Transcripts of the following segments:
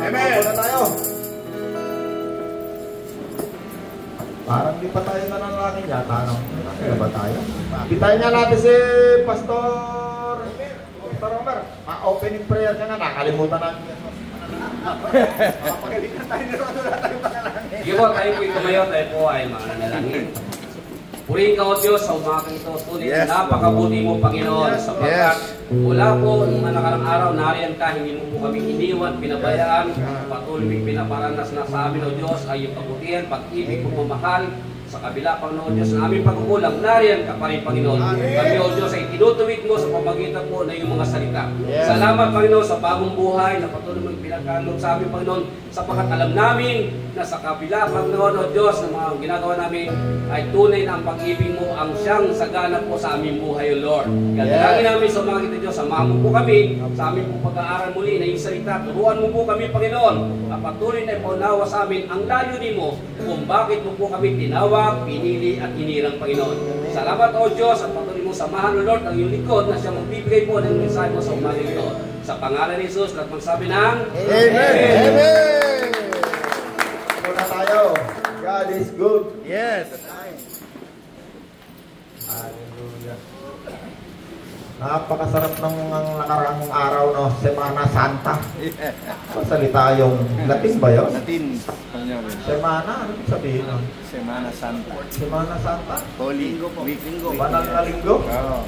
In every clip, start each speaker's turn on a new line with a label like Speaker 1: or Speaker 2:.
Speaker 1: Amen.
Speaker 2: Muna tayo. Parang di pa tayo nananalangin yata, no? Ano ba tayo? Bitayin nga natin si Pastor Romer. Opening prayer ka nga, nakalimutan natin. Makapagalitan tayo ni Rodo na tayo panalangin.
Speaker 3: Sige po, tayo po tumayo, tayo po ay mananalangin. Purihin ka o Diyos sa umakang ito. Tuloy, napakabuti mo, Panginoon, sapagkat mula po nung nakarang araw, nariyan ka, hindi mo po kami iniwan, pinabayaan, patuloy pinaparanas na sa amin, O Diyos, ay yung kabutihan, pag-ibig, pagmamahal, sa kabila, Panginoon Diyos, ng aming pagkukulang, nariyan ka pa rin, Panginoon. Kami, O Diyos, ay tinutuwid mo sa pamagitan mo na yung mga salita. Salamat, Panginoon, sa bagong buhay na patuloy mong pinagkaloob sa amin, Panginoon, sapagkat alam namin na sa kabila, Panginoon, O Diyos, ng mga ginagawa namin, ay tunay na ang pag-ibig mo ang siyang sagana po sa aming buhay, O Lord. Kaya dalangin namin sa mga kita, Diyos, samahan mo po kami sa aming po pag-aaral muli na yung salita. Turuan mo po kami, Panginoon, at patuloy na ipaunawa sa amin ang layunin mo kung bakit mo po kami tinawag, pinili at hinirang, Panginoon. Salamat, O Diyos, at patuloy mo samahan, O Lord, ang iyong likod na siya magbibigay po ng mensahe mo sa umagang ito. Sa pangalan ni Jesus, at magsabi ng
Speaker 2: Amen! Amen! Muna tayo. God is good.
Speaker 1: Yes.
Speaker 2: Hallelujah. Napakasarap ng nakaraang araw, no? Semana Santa. Masalita yung Latin ba yun?
Speaker 1: Latin.
Speaker 2: Semana, ano yung sabihin, no?
Speaker 1: Semana Santa.
Speaker 2: Semana Santa?
Speaker 1: Holy Week.
Speaker 2: Banal na linggo?
Speaker 1: Oo.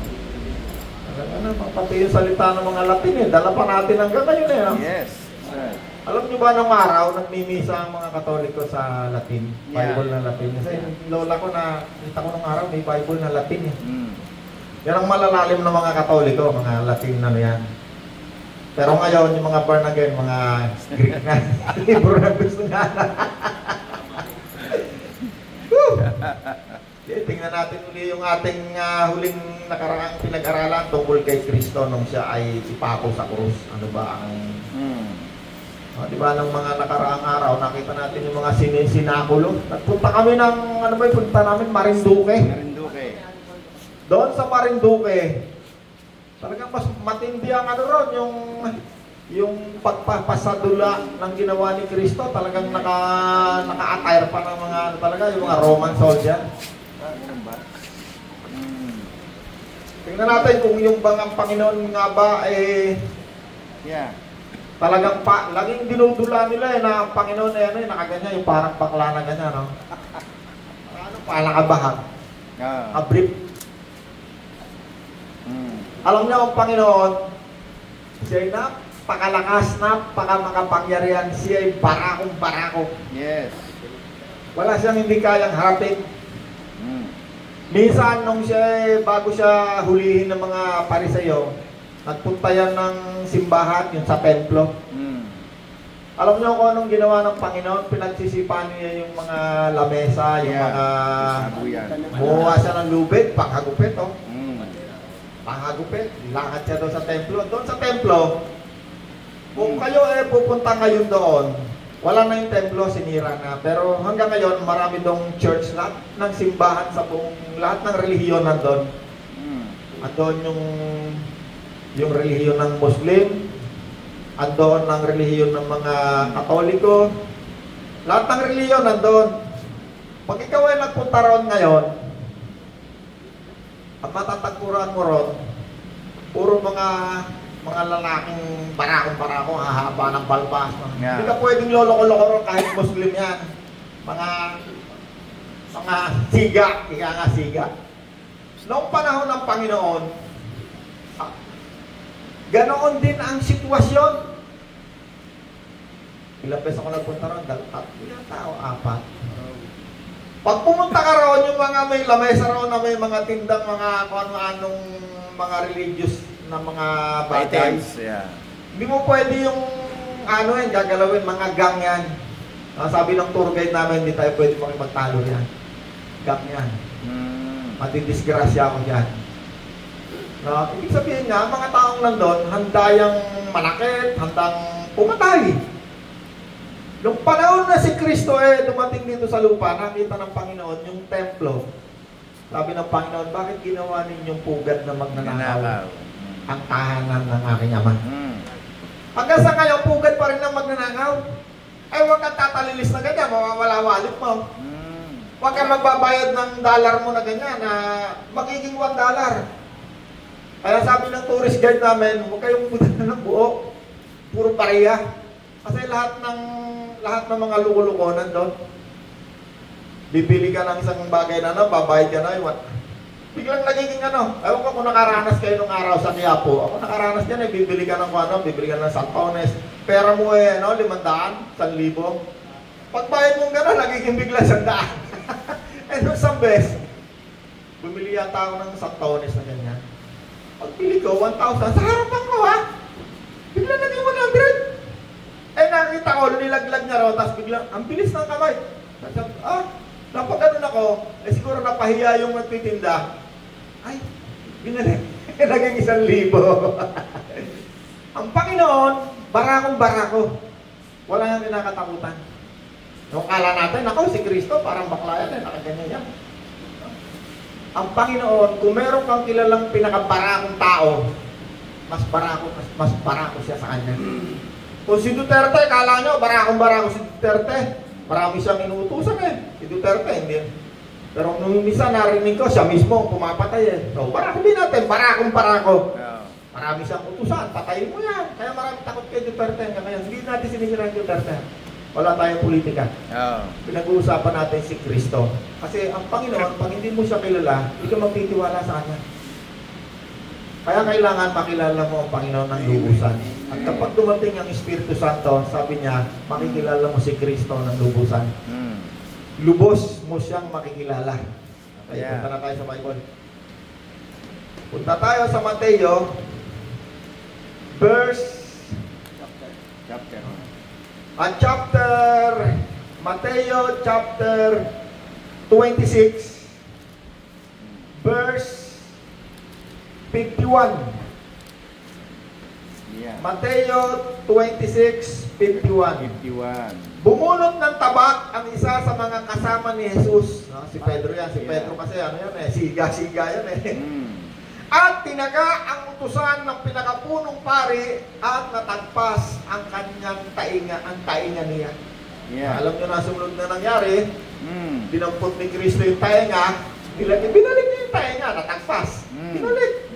Speaker 2: Ano, pati yung salita ng mga Latin, eh. Dala pa natin hanggang ngayon, eh, no?
Speaker 1: Yes. Sir.
Speaker 2: Alam niyo ba nung araw, nagmimisa ang mga Katoliko sa Latin? Bible na Latin. Kasi yung lola ko na, kita ko nung araw, may Bible na Latin, eh. Yan ang malalalim ng mga Katoliko, mga Latin na yan. Pero ngayon, yung mga born again, mga Greek na, libro na gusto nga. Tingnan natin uli yung ating huling nakaraang pinag-aralan tungkol kay Kristo nung siya ay ipako sa krus. Ano ba ang... di ba, ng mga nakaraang araw, nakita natin yung mga sinakulo. Nagpunta kami ng, ano ba yung punta namin? Marinduque. Doon sa Marinduque, talagang mas matindi ang ano ron, yung pagpapasadula ng ginawa ni Kristo, talagang naka-attire pa ng mga, ano talaga, yung mga Roman soldier.
Speaker 1: Ganun ba?
Speaker 2: Tingnan natin kung yung bangang Panginoon nga ba, talagang laging dinudula nila na ang Panginoon nakaganyan, yung parang bakla na ganyan, no? Ano, palakabahag. Abrip. Alam niyo ang Panginoon, siya ay napakalakas, napakamakapangyarihan, siya ay barakong-barako.
Speaker 1: Yes.
Speaker 2: Wala siyang hindi kayang harapin. Minsan, nung bago siya hulihin ng mga Pariseyo, nagpunta yan ng simbahan, yung sa templo. Alam niyo kung anong ginawa ng Panginoon? Pinagsisipan niya yung mga lamesa, yung mga... Buha siya ng lubid, panghagupit, oh. Panghagupit, lakad siya doon sa templo. Doon sa templo, kung kayo pupunta ngayon doon, wala na yung templo, sinira na. Pero hanggang ngayon, marami doong church, lahat ng simbahan sa buong, lahat ng relihiyon nandun. At doon yung relihiyon ng Muslim, at doon ang relihiyon ng mga Katoliko, lahat ng relihiyon nandun. Pag ikaw ay nagpunta roon ngayon, at matatagpuran mo ron, puro mga lalaking barakong-barako, hahaba ng balbas. Hindi ka pwedeng loloko-loko ron kahit Muslim yan. Mga siga, ika nga siga. Noong panahon ng Panginoon, ganoon din ang sitwasyon. Ilang beses ako nagpunta ron, ilang tao, 4. Pag pumunta ka roon, yung mga may lamesa roon na may mga tindang mga kung anong mga religious na mga bagay. Hindi mo pwede yung gagalawin, mga gang yan. Sabi ng tour guide namin, hindi tayo pwede makipagtalo yan. Gang yan. Matidisgrasya ako yan. Ibig sabihin nga, mga taong nandun, handa yung manakit, handang pumatay. Nung panahon na si Kristo dumating dito sa lupa, nakita ng Panginoon yung templo. Sabi ng Panginoon, bakit ginawa ninyong pugad na magnanakaw ang tahanan ng aking ama? Hanggang sa ngayon, pugad pa rin ng magnanakaw. Ay, huwag kang tatalilis na ganyan, mawawala wallet mo. Huwag kang magbabayad ng dollar mo na ganyan, na magiging $1. Kaya sabi ng tourist guide namin, huwag kayong pumunta ng buo. Puro pareha. Kasi lahat ng mga lukulukonan doon. Bibili ka ng isang bagay na babayad ka na, biglang nagiging ewan ko kung nakaranas kayo nung araw sa Quiapo. Ako nakaranas dyan, bibili ka ng bibili ka ng santones. Pera mo 500, 1,000. Pagbayad mong gano'n, nagiging bigla 100. Nung isang beses, bumili yata ako ng santones na ganyan. Pagbili ko, 1,000. Sa harapan ko bigla naging 100. Nakita ko, nilaglag niya raw, tapos biglang, ang bilis ng kamay. Napag ganun ako, siguro napahiya yung nagtitinda. Ay, binalik. Naging 1,000. Ang Panginoon, barakong-barako. Wala nang kinakatakutan. Nung kala natin, si Kristo, parang bakla yan, nakaganyan yan. Ang Panginoon, kung meron kang kilalang pinakabarakong tao, mas barako siya sa kanya. Kung si Duterte, kala nyo, barakong-barako si Duterte. Marami siyang inuutusan Si Duterte, hindi. Pero nung misa narinig ko, siya mismo pumapatay So, barako din natin, barakong-barako. Marami siyang utusan, patayin mo yan. Kaya marami takot kay Duterte. Kaya hindi natin sinisira yung Duterte. Wala tayong politika. Pinag-uusapan natin si Kristo. Kasi ang Panginoon, pag hindi mo siya kilala, hindi ka magtitiwala sa Kanya. Kaya kailangan makilala mo ang Panginoon ng lubusan. At kapag dumating ang Espiritu Santo, sabi niya, makikilala mo si Kristo ng lubusan. Lubos mo siyang makikilala. Kaya punta na tayo sa Bible. Punta tayo sa Mateo, Mateo chapter 26, verse 51. Mateo 26:51. Bumunot ng tabak ang isa sa mga kasama ni Jesus. Si Pedro yan. Si Pedro kasi siga-siga yan At tinaga ang utusan ng pinakapunong pari at natagpas ang kanyang tainga niya. Alam nyo na sumunod na nangyari, dinampot ni Kristo yung tainga, binalik niya yung tainga, natagpas. Binalik.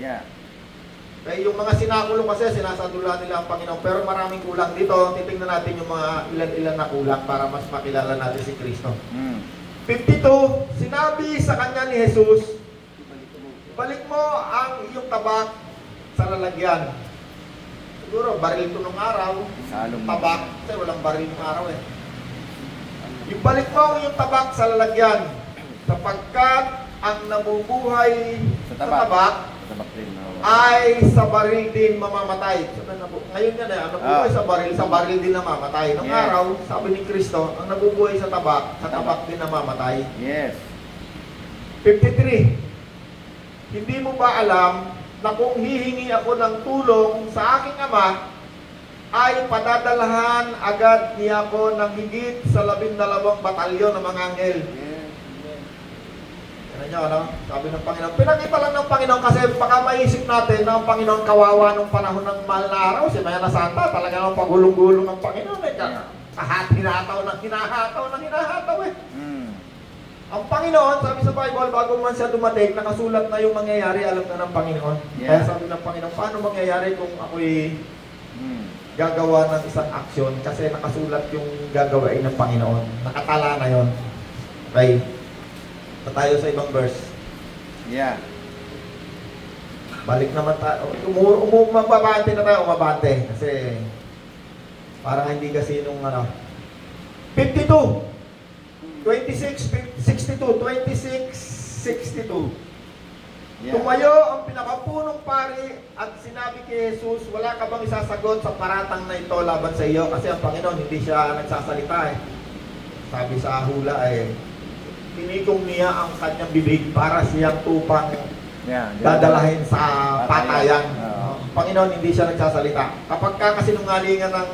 Speaker 2: Kaya yung mga sinakulong kasi, sinasadula nila ang Panginoon. Pero maraming kulang dito. Titingnan natin yung mga ilan-ilan na kulang para mas makilala natin si Kristo. 52, sinabi sa kanya ni Jesus, balik mo ang iyong tabak sa lalagyan. Siguro, baril ito nung araw. Tabak. Kasi walang baril nung araw Ibalik mo ang iyong tabak sa lalagyan. Sapagkat ang nabubuhay sa tabak ay sa baril din mamamatay. So, ngayon yan ang nabubuhay sa baril din namamatay. Nung araw, sabi ni Kristo, ang nabubuhay sa tabak din namamatay. 53. Hindi mo ba alam na kung hihingi ako ng tulong sa aking Ama, ay padadalahan agad niya ako ng higit sa 12 batalyon ng mga anghel. Sabi ng Panginoon. Pinakita lang ng Panginoon kasi baka maisip natin na ang Panginoon kawawa nung panahon ng mahal na araw. Si Mayana Santa, talaga ng pagulong-gulong ng Panginoon. Hinahataw. Ang Panginoon, sabi sa Bible, bago man siya dumating, nakasulat na yung mangyayari, alam na ng Panginoon. Kaya sabi ng Panginoon, paano mangyayari kung ako'y gagawa ng isang aksyon? Kasi nakasulat yung gagawain ng Panginoon. Nakatala na yon. Okay. Tayo sa ibang verse. Balik naman tayo. Umabante na tayo, umabante. Kasi parang hindi kasi nung 52. 26:62. Tumayo ang pinakapunong pari at sinabi kay Jesus, wala ka bang isasagot sa paratang na ito laban sa iyo? Kasi ang Panginoon hindi siya nagsasalita Sabi sa hula tinikong niya ang kanyang bibig para siyang tupang dadalahin sa patayan. Panginoon hindi siya nagsasalita. Kapag kasinungalingan ng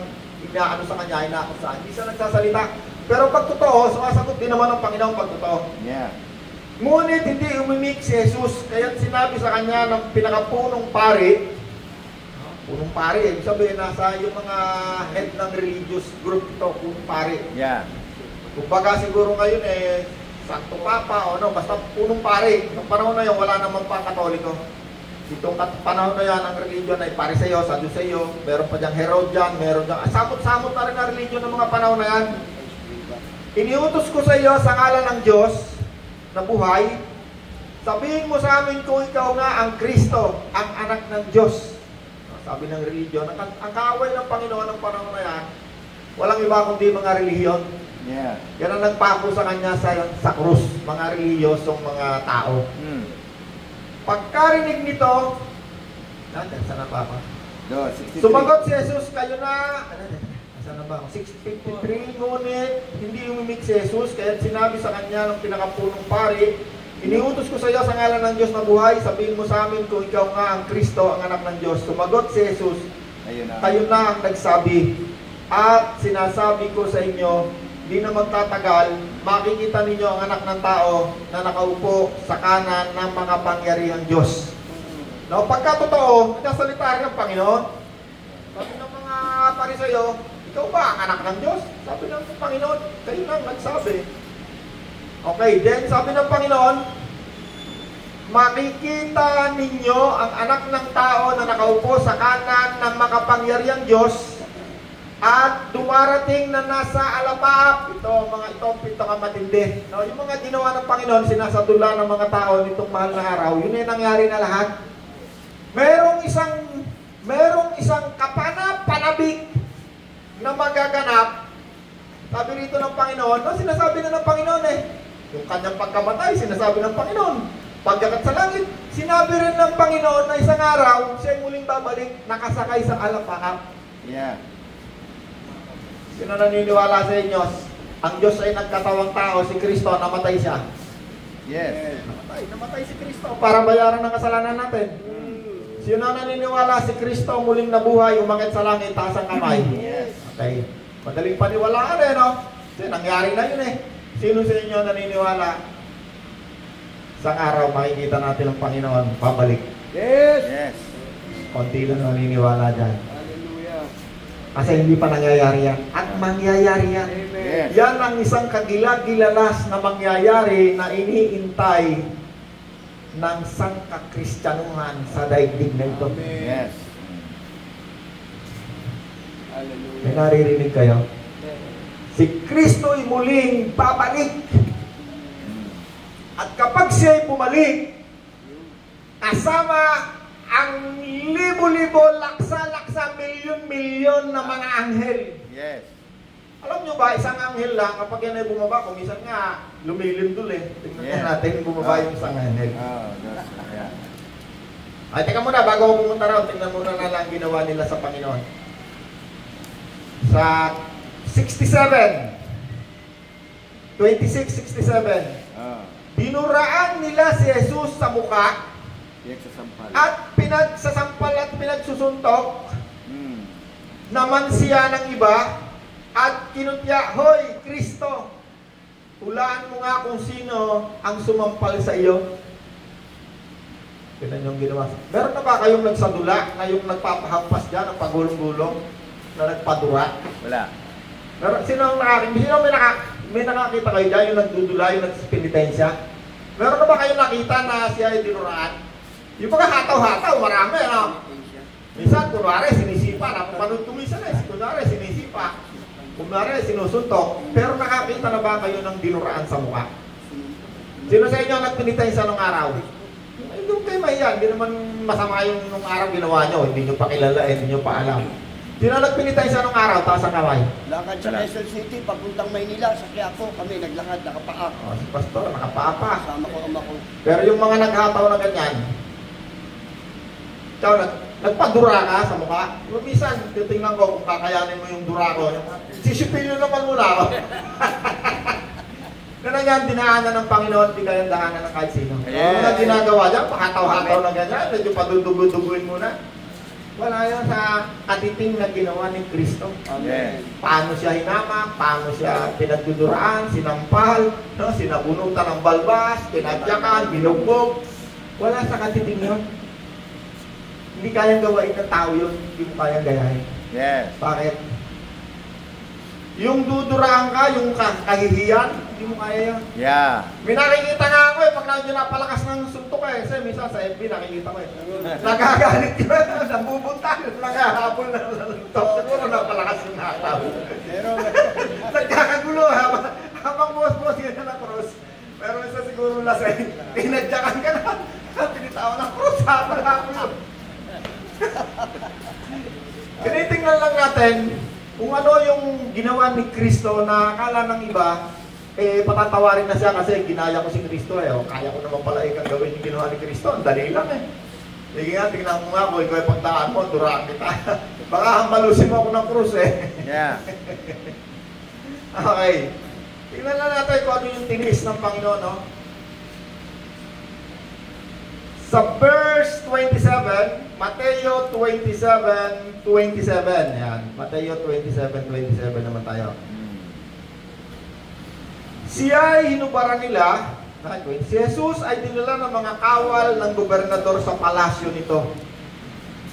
Speaker 2: inaano sa kanya, inaakusahan, hindi siya nagsasalita. Pero pag totoo, sumasagot din naman ng Panginoon pag totoo. Ngunit hindi umimik si Jesus, kaya sinabi sa kanya ng pinakapunong pari, Punong pari, ibig sabihin, nasa yung mga head ng religious group ito, punong pari.
Speaker 1: Yeah.
Speaker 2: Kumbaga siguro ngayon Santo Papa o no, basta punong pari. Noong panahon na yun, wala namang pang Katoliko. Itong panahon na yan, ang religion ay Pariseo, Sadduceo, meron pa diyang Herodian, meron diyang, samot-samot na rin ang religion ng mga panahon na yan. Iniutos ko sa iyo sa ngalan ng Diyos na buhay, sabihin mo sa amin kung ikaw nga ang Kristo, ang anak ng Diyos. Sabi ng religion, ang kaaway ng Panginoon ng panahon na yan, walang iba kundi mga relihiyon.
Speaker 1: Yeah.
Speaker 2: Yan ang nagpako sa kanya sa krus, mga relihiyosong mga tao. Pagkarinig nito, saan na ba ako? Sumagot si Jesus, kayo na, saan na ba ako? 6:53, ngunit hindi umimik si Jesus, kaya sinabi sa kanya ng pinakapunong pari, iniutos ko sa iyo sa ngalan ng Diyos na buhay, sabihin mo sa amin kung ikaw nga ang Kristo, ang anak ng Diyos. Sumagot si Jesus, kayo na ang nagsabi, at sinasabi ko sa inyo, di na magtatagal, makikita ninyo ang anak ng tao na nakaupo sa kanan ng mga pangyarihang Diyos. Now, pagka totoo, nagsasalita rin ng Panginoon. Sabi ng mga Pariseo, ikaw ba ang anak ng Diyos? Sabi ng Panginoon, kayo nang nagsabi. Okay, then sabi ng Panginoon, makikita ninyo ang anak ng tao na nakaupo sa kanan ng makapangyarihang Diyos at dumarating na nasa alapaap. Ito ang pinakamatindi. No, yung mga ginawa ng Panginoon, sinasadula ng mga tao nitong mahal na araw, yun ay nangyari na lahat. Merong isang kapanab-panabik na magaganap. Sabi rito ng Panginoon, no, sinasabi na ng Panginoon yung kanyang pagkamatay, sinasabi ng Panginoon. Pagkakat sa langit, sinabi rin ng Panginoon na isang araw, siya ay muling babalik, nakasakay sa alapaap.
Speaker 1: Yeah.
Speaker 2: Sino naniniwala sa inyo? Ang Diyos ay nagkatawang tao, si Kristo, namatay siya.
Speaker 1: Yes.
Speaker 2: Namatay si Kristo para bayaran ng kasalanan natin. Sino naniniwala si Kristo muling nabuhay, umakit sa langit, taas ang kamay?
Speaker 1: Yes.
Speaker 2: Okay. Madaling paniwalaan no? Kasi nangyari na yun Sino sa inyo naniniwala? Isang araw makikita natin ang Panginoon, pabalik.
Speaker 1: Yes. Yes.
Speaker 2: Konti lang naniniwala dyan. Kasi hindi pa nangyayari yan. At mangyayari yan.
Speaker 1: Yes.
Speaker 2: Yan ang isang kagilag-gilalas na mangyayari na iniintay ng sangkakristyanuhan sa daigdig na ito.
Speaker 1: Yes.
Speaker 2: May naririnig kayo? Si Kristo ay muling babalik. At kapag siya ay bumalik, kasama ang libo-libo, laksa-laksa, milyon-milyon na mga anghel.
Speaker 1: Yes.
Speaker 2: Alam nyo ba, isang anghel lang, kapag yan ay bumaba, kung minsan nga, lumilindol Tingnan natin, bumaba yung isang anghel.
Speaker 1: Yeah.
Speaker 2: Ay, teka muna, bago ako pumunta raw, tingnan muna na lang ginawa nila sa Panginoon. Sa 26:67, binuraan nila si Jesus sa mukha, at pinagsasampal at pinagsusuntok naman siya ng iba at kinutya, hoy, Kristo, hulaan mo nga kung sino ang sumampal sa iyo. Tignan yung ginawa. Meron na ba kayong nagsadula, kayong nagpapahampas dyan ng pagulong-gulong na nagpadura?
Speaker 1: Wala.
Speaker 2: Meron, sino may nakakita kayo dyan, yung nagdudula, yung nagspinitensya? Meron na ba kayong nakita na siya ay dinuraan? Yung mga hataw-hataw, marami, Minsan, kunwari, sinisipa. Napapanood tumisan kunwari, sinisipa. Kunwari, sinusuntok. Pero nakakita na ba kayo ng dinuraan sa mukha? Sino sa inyo ang nagpinitensya nung araw? Yung kayo mahiyan. Hindi naman masama yung nung araw ginawa nyo. Hindi nyo pa kilala, hindi nyo pa alam. Sino nagpinitensya nung araw? Taas ang kamay.
Speaker 4: Lakad sa Quezon City, papuntang Maynila, sa Quiapo, kami naglakad, nakapaa.
Speaker 2: Si Pastor, nakapaa pa.
Speaker 4: Kasama ko ama ko.
Speaker 2: Pero yung mga naghataw na ganyan, ikaw, nagpadura ka sa mukha. Minsan, titingnan ko kung kakayanin mo yung dura ko. Sisipilyo naman muna ako. Ganun yan, dinaanan ng Panginoon, di kayang daanan ng kahit sino. Ano na ginagawa dyan? Pakataw-hataw na ganyan, medyo padudugo-duguin muna. Wala yan sa katiting na ginawa ni Kristo.
Speaker 1: Amen.
Speaker 2: Paano siya hinama, paano siya pinagduduraan, sinampal, sinabunutan ng balbas, pinadyakan, binugbog. Wala sa katiting yun. Hindi kayang gawain ng tao yun, hindi mo kayang gayahin.
Speaker 1: Yes.
Speaker 2: Bakit? Yung duduraan ka, yung kahihiyan, hindi mo kaya yan.
Speaker 1: Yeah.
Speaker 2: May nakikita nga ako eh, pag napalakas ng suntok eh. Kasi minsan sa FB nakikita ko eh. Nagagalit ko eh, nabubunta, naghahabol na suntok. Siguro napalakas yung hataw.
Speaker 4: Pero,
Speaker 2: Nagkakagulo habang buwas-buwas yun na cross. Pero isa siguro lasay, tinadyakan ka na. Pinitawan ng cross, habang-habol. Tinitingnan lang natin kung ano yung ginawa ni Kristo na akala ng iba, patatawarin na siya kasi ginaya ko si Kristo eh. O, kaya ko naman pala ikang gawin yung ginawa ni Kristo. Ang dali lang eh. Sige nga, tingnan mo nga, ikaw yung pagdaan mo, duraan kita. Baka hamalusin mo ako ng krus eh.
Speaker 1: Yeah.
Speaker 2: Okay. Tingnan lang natin kung ano yung tinis ng Panginoon, no? Sa verse 27, Mateo 27:27. Yan. Mateo 27:27 naman tayo. Siya ay hinubaran nila. Si Jesus ay dinala ng mga kawal ng gobernador sa palasyo nito.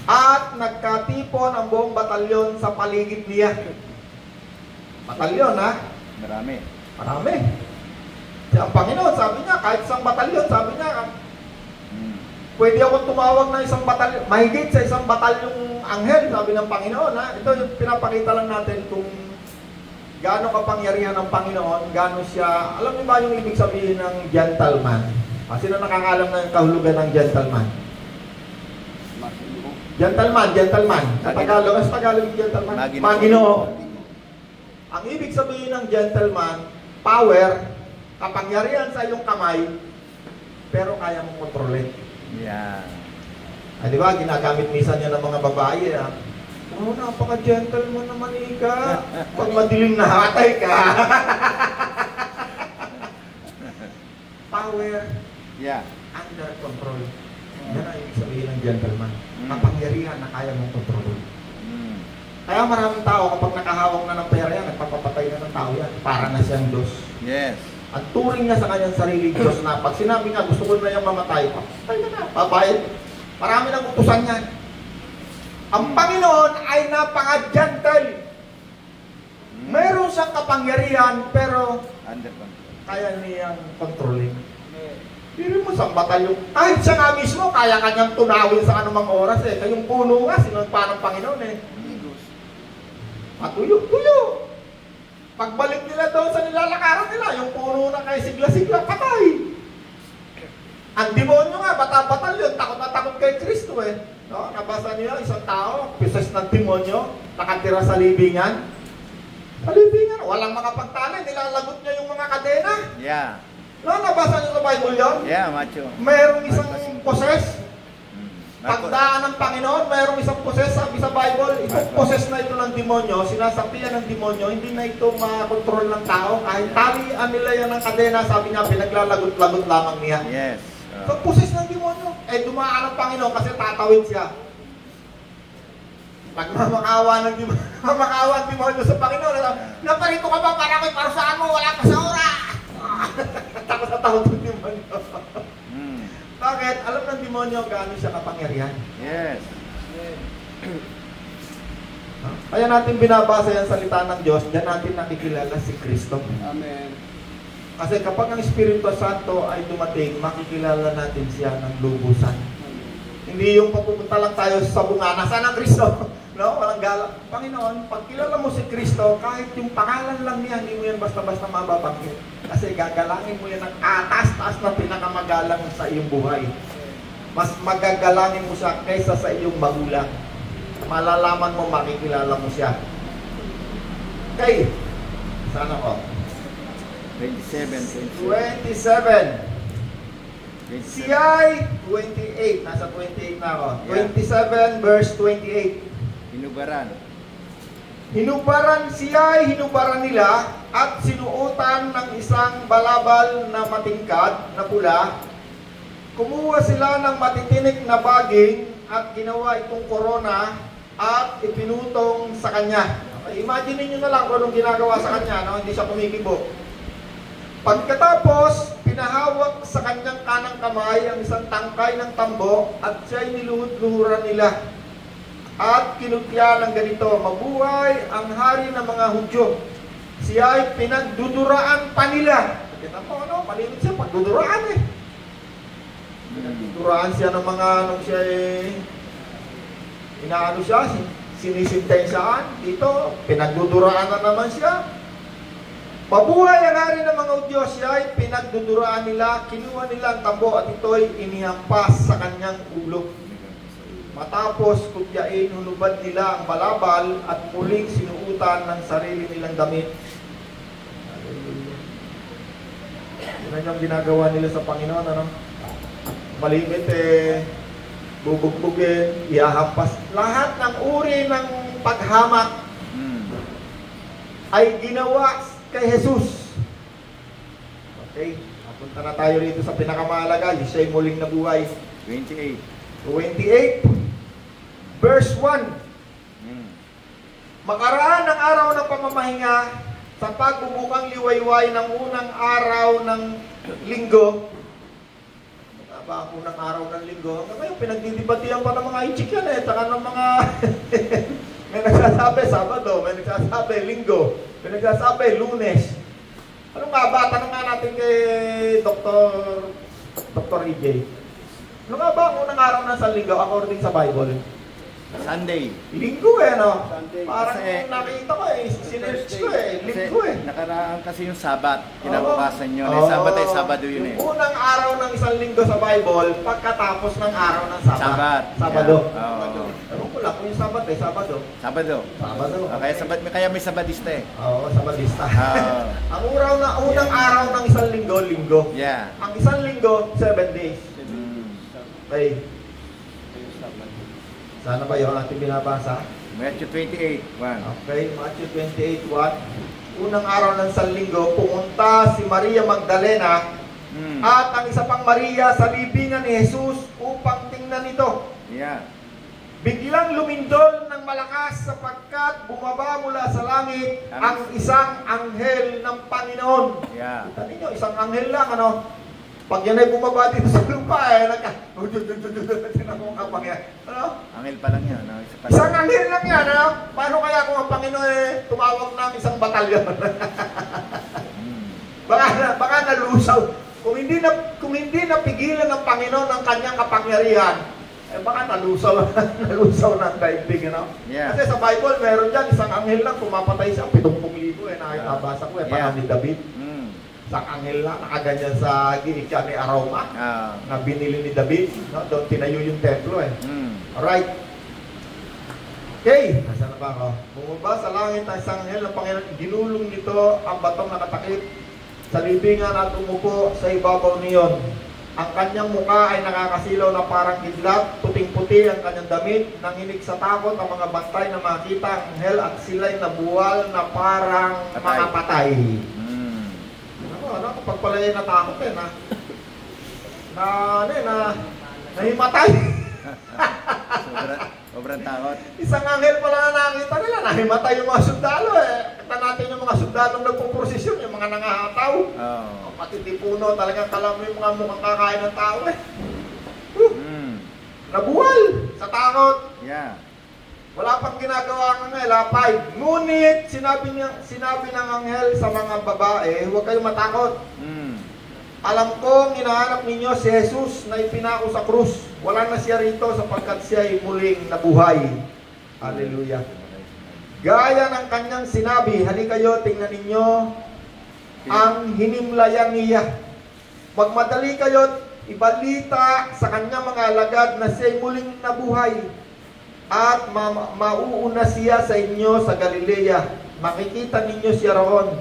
Speaker 2: At nagkatipon ang buong batalyon sa paligid niya. Batalyon, ha?
Speaker 1: Marami.
Speaker 2: Marami. Ang Panginoon, sabi niya, kahit isang batalyon, sabi niya, pwede akong tumawag ng isang batalyon, mahigit sa isang batalyong anghel, sabi ng Panginoon, ha? Ito yung pinapakita lang natin kung gaano kapangyarihan ng Panginoon, gaano siya, alam niyo ba yung ibig sabihin ng gentleman? Sino nakakaalam ng kahulugan ng gentleman? Gentleman. Sa Tagalog, yung gentleman? Maginoo. Ang ibig sabihin ng gentleman, power, kapangyarihan sa iyong kamay, pero kaya mong kontrolin.
Speaker 1: Yeah.
Speaker 2: Di ba, ginagamit minsan yan ng mga babae, ha? Oh, napaka-gentleman naman ika. Pag madilim na hatay ka. Power.
Speaker 1: Yeah.
Speaker 2: Under control. Yan ang ibig sabihin ng gentleman. Kapangyarihan na kaya mong kontrolin. Kaya maraming tao kapag nakahawak na ng pera yan, nagpapapatay na ng tao yan. Para na siyang Diyos.
Speaker 1: Yes.
Speaker 2: At turing niya sa kanyang sarili Diyos na pag sinabi niya gusto ko na yung mamatay, patay na. Babayad. Marami ng utusan niyan. Ang Panginoon ay napaka-gentle. Meron siyang kapangyarihan, pero
Speaker 1: Under control.
Speaker 2: kaya niyang kontrolin. Hindi mo sa batalyon. Kahit siya nga mismo, kaya kanyang tunawin sa anumang oras eh. Kayong puno nga, sinunpa ng Panginoon eh. Matuyo. Pagbalik nila doon sa nilalakaran nila, yung puno na kay sigla-sigla, patay. Ang demonyo nga, bata-batalyon, takot na takot kay Kristo eh. No? Nabasa niyo, isang tao, pisos ng demonyo, nakatira sa libingan. Sa libingan, walang makapagtalay, nilalagot niya yung mga kadena.
Speaker 1: Yeah.
Speaker 2: No, nabasa niyo sa Bible yun?
Speaker 1: Yeah, macho.
Speaker 2: Mayroong isang poses. Pagdaan ng Panginoon, mayroong isang poses, sabi sa Bible, itong poses na ito ng demonyo, sinasapian ng demonyo, hindi na ito makontrol ng tao. Kahit talian nila yan ng kadena, sabi niya, pinaglalagot-lagot lamang niya.
Speaker 1: Yes.
Speaker 2: So, poses ng demonyo. Dumaan ang Panginoon kasi tatawid siya. Pag mamakawa ng demonyo sa Panginoon, naparito ka ba para ako'y parusaan mo, wala pa sa oras. Takot na takot ng demonyo. Bakit? Alam ng demonyo gaano siya kapangyarihan.
Speaker 1: Yes.
Speaker 2: Kaya natin binabasa yung salita ng Diyos, diyan natin nakikilala si Kristo.
Speaker 4: Amen.
Speaker 2: Kasi kapag ang Espiritu Santo ay dumating, makikilala natin siya ng lubusan. Hindi yung papupunta lang tayo sa bungana, saan ang Kristo? No? Walang gala. Panginoon, pag kilala mo si Kristo, kahit yung pangalan lang niya, hindi mo yan basta-basta mababanggit. Kasi gagalangin mo yan ng atas-taas na pinakamagalang sa iyong buhay. Mas magagalangin mo siya kaysa sa iyong magulang. Malalaman mo, makikilala mo siya. Okay. Sana ko.
Speaker 1: 27.
Speaker 2: Siya'y 28. Nasa 28 na ako. 27 verse 28.
Speaker 1: Hinubaran.
Speaker 2: Siya'y hinubaran nila at sinuotan ng isang balabal na matingkad na pula. Kumuha sila ng matitinik na baging at ginawa itong korona at ipinutong sa kanya. Okay, imagine niyo na lang kung anong ginagawa sa kanya, no? Hindi siya kumikibo. Pagkatapos, ipinahawak sa kanyang kanang kamay ang isang tangkay ng tambo at siya'y niluhod-luhuran nila. At kinutya ng ganito, mabuhay ang hari ng mga Hudyo. Siya'y pinagduduraan pa nila. Kita mo, ano, palimit siya, pagduduraan eh. Pinagduduraan siya ng mga, nung siya inaano siya, sinisintensyahan. Dito, pinagduduraan na naman siya. Mabuhay ang hari ng mga Hudyo, siya ay pinagduduraan nila, kinuha nila ang tambo at ito'y inihampas sa kanyang ulo. Matapos kutyain, hunubad nila ang balabal at muling sinuutan ng sarili nilang damit. Yan yung ginagawa nila sa Panginoon, ano? Malimit bubugbugin, ihahampas. Lahat ng uri ng paghamak ay ginawa kay Jesus. Okay, punta na tayo rito sa pinakamahalaga, siya'y muling nabuhay.
Speaker 1: 28.
Speaker 2: 28, verse 1. Makaraan ang araw ng pamamahinga sa pagbubukang liwayway ng unang araw ng linggo. Ba, unang araw ng linggo. Hanggang ngayon, pinagdidibatihan pa ng mga ichik yan eh. Saka ng mga... may nagsasabi Sabado, may nagsasabi Linggo, may nagsasabi Lunes. Ano nga ba? Tanong nga natin kay Dr. EJ. Ano nga ba ang unang araw ng San Linggo according sa Bible?
Speaker 1: Sunday.
Speaker 2: Linggo eh, no?
Speaker 4: Sunday.
Speaker 2: Parang
Speaker 1: Kasi-
Speaker 2: nakita ko eh, sinerch ko eh,
Speaker 1: Kasi
Speaker 2: Linggo eh.
Speaker 1: nakaraan kasi yung Sabat. Kinabukasan yun.
Speaker 2: Oo.
Speaker 1: Sabat ay Sabado yun eh.
Speaker 2: Yung unang araw ng isang linggo sa Bible, pagkatapos ng araw ng Sabat.
Speaker 1: Sabat.
Speaker 2: Sabado.
Speaker 1: Yeah. Oo.
Speaker 2: Ewan ko lang kung yung Sabat eh, Sabado.
Speaker 1: Sabado.
Speaker 2: Sabado.
Speaker 1: Kaya may Sabadista eh.
Speaker 2: Oo, Sabadista.
Speaker 1: Oo.
Speaker 2: Ang unang araw ng isang linggo, linggo.
Speaker 1: Yeah.
Speaker 2: Ang isang linggo, 7 days. Okay. Sana ba yung ating binabasa?
Speaker 1: Matthew 28, 1.
Speaker 2: Okay, Matthew 28:1. Unang araw ng isang linggo, pumunta si Maria Magdalena at ang isa pang Maria sa libingan ni Jesus upang tingnan ito.
Speaker 1: Yeah.
Speaker 2: Biglang lumindol ng malakas sapagkat bumaba mula sa langit ang isang anghel ng Panginoon.
Speaker 1: Yeah.
Speaker 2: Kita ninyo, isang anghel lang, ano? Pag yan ay bumaba dito sa lupa, ano?
Speaker 1: Angel pa lang yan. No?
Speaker 2: Isang anghel lang yan, ano? Paano kaya kung ang Panginoon tumawag ng isang batalyon? baka nalusaw. Kung hindi napigilan ng Panginoon ang kanyang kapangyarihan, baka nalusaw ng daigdig, ano?
Speaker 1: Yeah.
Speaker 2: Kasi sa Bible, meron dyan, isang anghel lang, pumapatay siya, 70,000 nakikabasa ko, parang ni David. Isang anghel lang, nakaganyan sa ginig siya ni Aroma, na binili ni David, no? Doon tinayo yung templo eh. Alright. Okay, nasaan na ba ako? Bumaba sa langit ang isang anghel ng Panginoon, ginulong nito ang batong nakatakip sa libingan at umupo sa ibabaw niyon. Ang kanyang mukha ay nakakasilaw na parang kidlat, puting-puti ang kanyang damit, nanginig sa takot ang mga bantay na makita ang anghel at sila'y nabuwal na parang mga patay. Ano, kapag pala yung natakot eh, nahimatay.
Speaker 1: Sobrang takot.
Speaker 2: Isang anghel pala na nakita nila, nahimatay yung mga sundalo eh. Kita natin yung mga sundalong nagpuprosesyon, yung mga nangahataw. Pati di puno, talagang kalam mo yung mga mukhang kakain ng tao eh. Nabuwal sa takot.
Speaker 1: Yeah.
Speaker 2: Wala pang ginagawa ang anghel, 5. Ngunit sinabi ng anghel sa mga babae, huwag kayong matakot. Alam kong hinahanap ninyo si Jesus na ipinako sa krus. Wala na siya rito sapagkat siya ay muling nabuhay. Hallelujah. Gaya ng kanyang sinabi, halika kayo, tingnan ninyo ang hinimlayan niya. Magmadali kayo, ibalita sa kanyang mga alagad na siya ay muling nabuhay. At mauuna siya sa inyo sa Galilea. Makikita ninyo siya roon.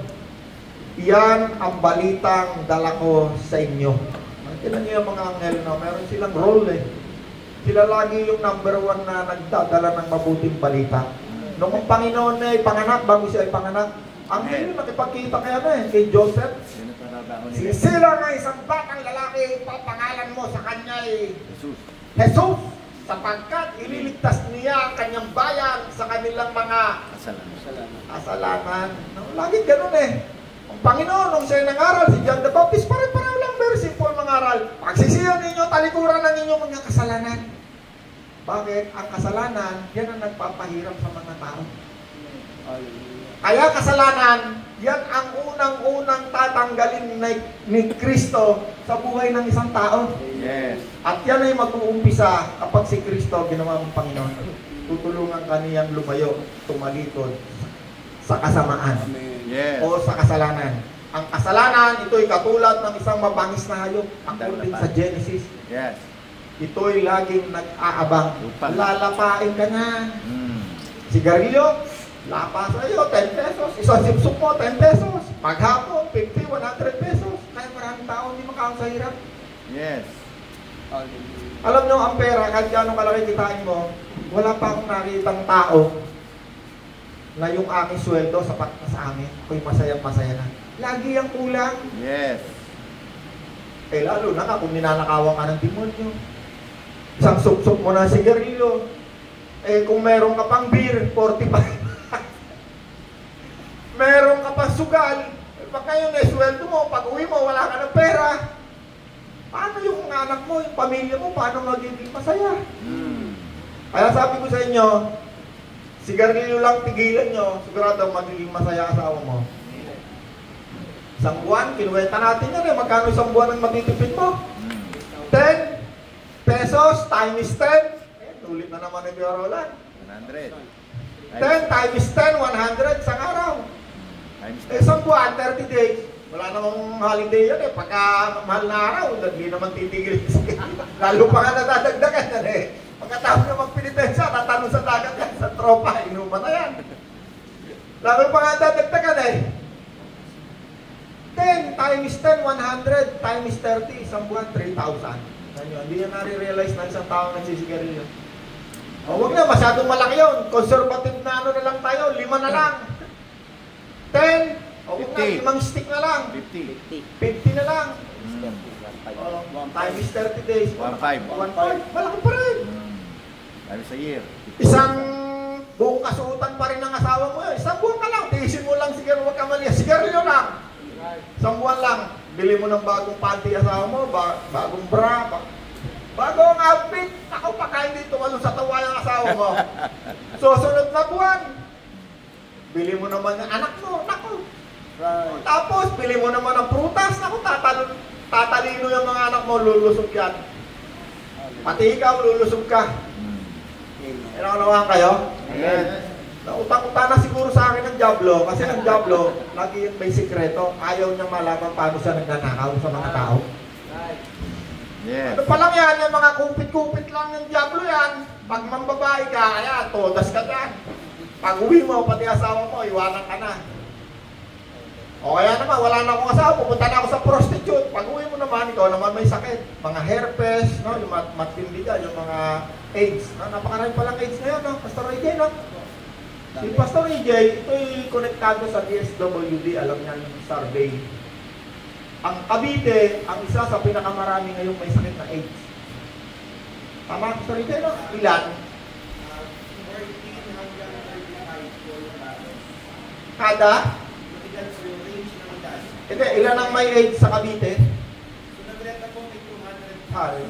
Speaker 2: Iyan ang balitang dala ko sa inyo. Makikita niyo yung mga anghel, no? Meron silang role eh. Sila lagi yung number 1 na nagdadala ng mabuting balita. Nung ang Panginoon na ipanganak, bago siya ipanganak, anghel yung nakipagkita kaya na kay Joseph. Sisila na isang batang lalaki, papangalan mo sa kanya Jesus. Sapagkat ililigtas niya ang kanyang bayan sa kanilang mga kasalanan. Lagi ganun eh. Ang Panginoon, nung siya nangaral, si John the Baptist, pareho lang, Very simple mga aral. Pagsisihan ninyo, talikuran ng inyong mga kasalanan. Bakit? Ang kasalanan, yan ang nagpapahirap sa mga tao. Kaya kasalanan, yan ang unang-unang tatanggalin ni Kristo sa buhay ng isang tao.
Speaker 1: Yes.
Speaker 2: At yan ay mag-uumpisa kapag si Kristo ginawa ng Panginoon. Tutulungan kaniyang lumayo, tumalikod sa kasamaan.
Speaker 1: Yes.
Speaker 2: O sa kasalanan. Ang kasalanan, ito'y katulad ng isang mabangis na hayop. According sa Genesis.
Speaker 1: Yes.
Speaker 2: Ito'y laging nag-aabang. Lalapain ka na. Sigarilyo, lapa sa'yo, 10 pesos. Isang sipsok mo, 10 pesos. Maghapon, 50, 100 pesos. Kaya maraming tao hindi makakang sa hirap.
Speaker 1: Yes.
Speaker 2: Alam nyo, ang pera, kahit gano'ng kalaki kitain mo, wala pa akong nakitang tao na yung aking sweldo sapat na sa amin. Ako'y masaya na. Lagi ang kulang.
Speaker 1: Yes.
Speaker 2: Eh lalo na ka kung ninanakawan ka ng demonyo. Isang sup-sup mo na sigarilyo. Eh kung meron ka pang beer, 45. Meron ka pang sugal. Eh pag ngayon eh, sweldo mo, pag uwi mo, wala ka ng pera. Paano yung anak mo, yung pamilya mo, paano magiging masaya? Kaya sabi ko sa inyo, sigarilyo lang tigilan nyo, sigurado magiging masaya asawa mo. Isang buwan, kinuwenta natin yan eh. Magkano isang buwan ang matitipid mo? 10 pesos times 10. Eh, ulit na naman ni Kuya Roland.
Speaker 1: 100.
Speaker 2: 10 times 10, 100 isang araw. Eh, isang buwan, 30 days. Wala namang holiday yan eh. Pagka mahal na araw, hindi naman titigil. Lalo pa nga nadadagdagan yan eh. Pagkatapos na magpinitensya, tatanong sa dagat yan, sa tropa, inuman na yan. Lalo pa nga dadagdagan eh. 10 times 10, 100 times 30, isang buwan, 3,000. Hindi niya nare-realize na isang tao nagsisigarilyo. O huwag na, masyadong malaki yun. Conservative na ano na lang tayo, 5 na lang. 10, o huwag na, 5 stick na lang.
Speaker 1: 50.
Speaker 2: 50 na lang. Times 30 days.
Speaker 1: 1.5.
Speaker 2: 1.5, malaki pa rin.
Speaker 1: Times a year.
Speaker 2: Isang buong kasuotan pa rin ng asawa mo yun. Isang buwan ka lang, tiisin mo lang siguro, huwag ka mali. Sigarilyo lang. Isang buwan lang, bili mo ng bagong panty asawa mo, bagong bra, bagong outfit. Ako pa kain dito, tumalong sa tawa yung asawa mo. Susunod na buwan, bili mo naman ng anak mo, naku. Tapos, bili mo naman ng prutas, naku, tatalino yung mga anak mo, lulusog yan. Pati ikaw, lulusog ka. Inaunawaan kayo?
Speaker 1: Amen.
Speaker 2: Nautang-utang na siguro sa akin ng Diablo, kasi ng Diablo, lagi yung may sikreto, ayaw niyang malaman paano siya nagnanakaw sa mga tao.
Speaker 1: Yes.
Speaker 2: Ano pa lang yan, yung mga kupit-kupit lang ng Diablo yan. Pag mambabae ka, ayan, todas ka dyan. Pag uwi mo, pati asawa mo, iwanan ka na. O kaya naman, wala na akong asawa, pupunta na ako sa prostitute. Pag uwi mo naman, ikaw naman may sakit. Mga herpes, no? Yung matindi ka, yung mga AIDS. No? Napakarami palang AIDS ngayon, no? Pastor AJ, no? Si Pastor AJ, ito'y konektado sa DSWD, alam niya yung survey. Ang Cavite, ang isa sa pinakamarami ngayong may sakit na AIDS. Tama, Pastor AJ, no? Ilan? 14 hanggang 35. Kada? Hindi, ilan ang may AIDS sa Cavite?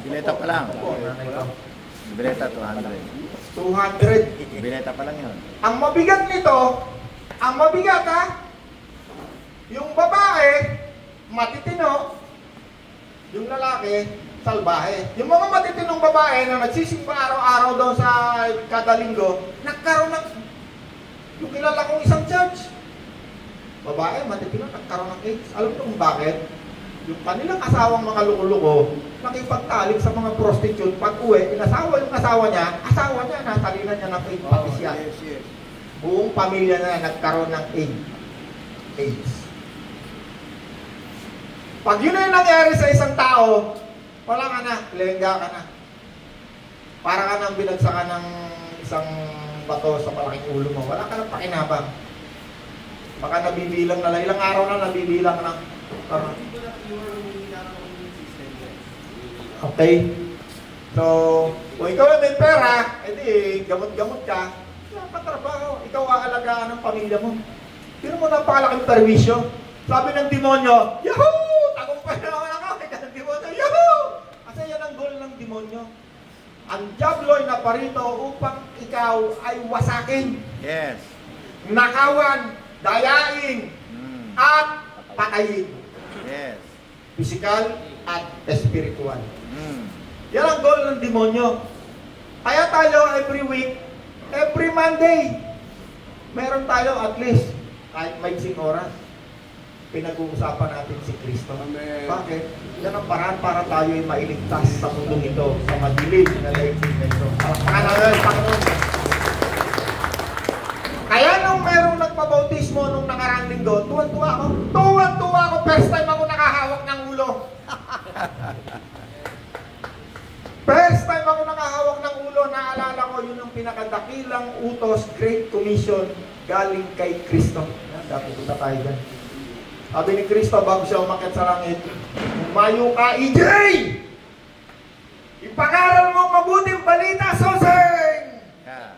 Speaker 1: Bileta pa lang. Bileta 200.
Speaker 2: 200.
Speaker 1: Bileta pa lang yun.
Speaker 2: Ang mabigat nito, ang mabigat ha, yung babae, matitino, yung lalaki, salbahe. Yung mga matitinong babae na nagsisimba araw-araw daw sa kada linggo, nagkaroon ng, yung kilala kong isang church, babae, matitino, nagkaroon ng AIDS. Alam mo kung bakit? Yung kanilang asawang mga luko-luko, nakipagtalik sa mga prostitute, pag uwi, inasawa yung asawa niya, nasalinan niya ng AIDS, pati siya. Buong pamilya na nagkaroon ng AIDS. Pag yun ay nangyari sa isang tao, wala ka na, lengga ka na. Para ka nang binagsakan ng isang bato sa malaking ulo mo, wala ka nang pakinabang. Baka nabibilang na lang, ilang araw na nabibilang na. Okay? So, kung ikaw ay may pera, edi gamot-gamot ka, patrabaho, ikaw aalagaan ng pamilya mo. Pero mo napakalaking perwisyo. Sabi ng demonyo, Yahoo! Tagumpay na naman ako, demonyo. Ang diablo ay naparito upang ikaw ay wasakin,
Speaker 1: Yes.
Speaker 2: nakawan, dayain, at patayin.
Speaker 1: Yes.
Speaker 2: Physical at spiritual.
Speaker 1: Mm.
Speaker 2: Yan ang goal ng demonyo. Kaya tayo every week, every Monday, meron tayo at least kahit may 5 oras, pinag-uusapan natin si Kristo.
Speaker 4: Amen.
Speaker 2: Bakit? Yan ang paraan para tayo ay mailigtas sa mundong ito, sa madilim na daigdig na ito. Palakpakan natin, Panginoon. Kaya nung merong nagpabautismo nung nakaraang linggo, tuwan-tuwa ako. Tuwan-tuwa ako. First time ako nakahawak ng ulo. First time ako nakahawak ng ulo, naalala ko, yun ang pinakadakilang utos, Great Commission, galing kay Kristo. Dapat punta tayo dyan. Sabi ni Kristo, bago siya umakyat sa langit, umayo ka, EJ! Ipag-aral mo mabuting balita, Soseng!
Speaker 1: Yeah.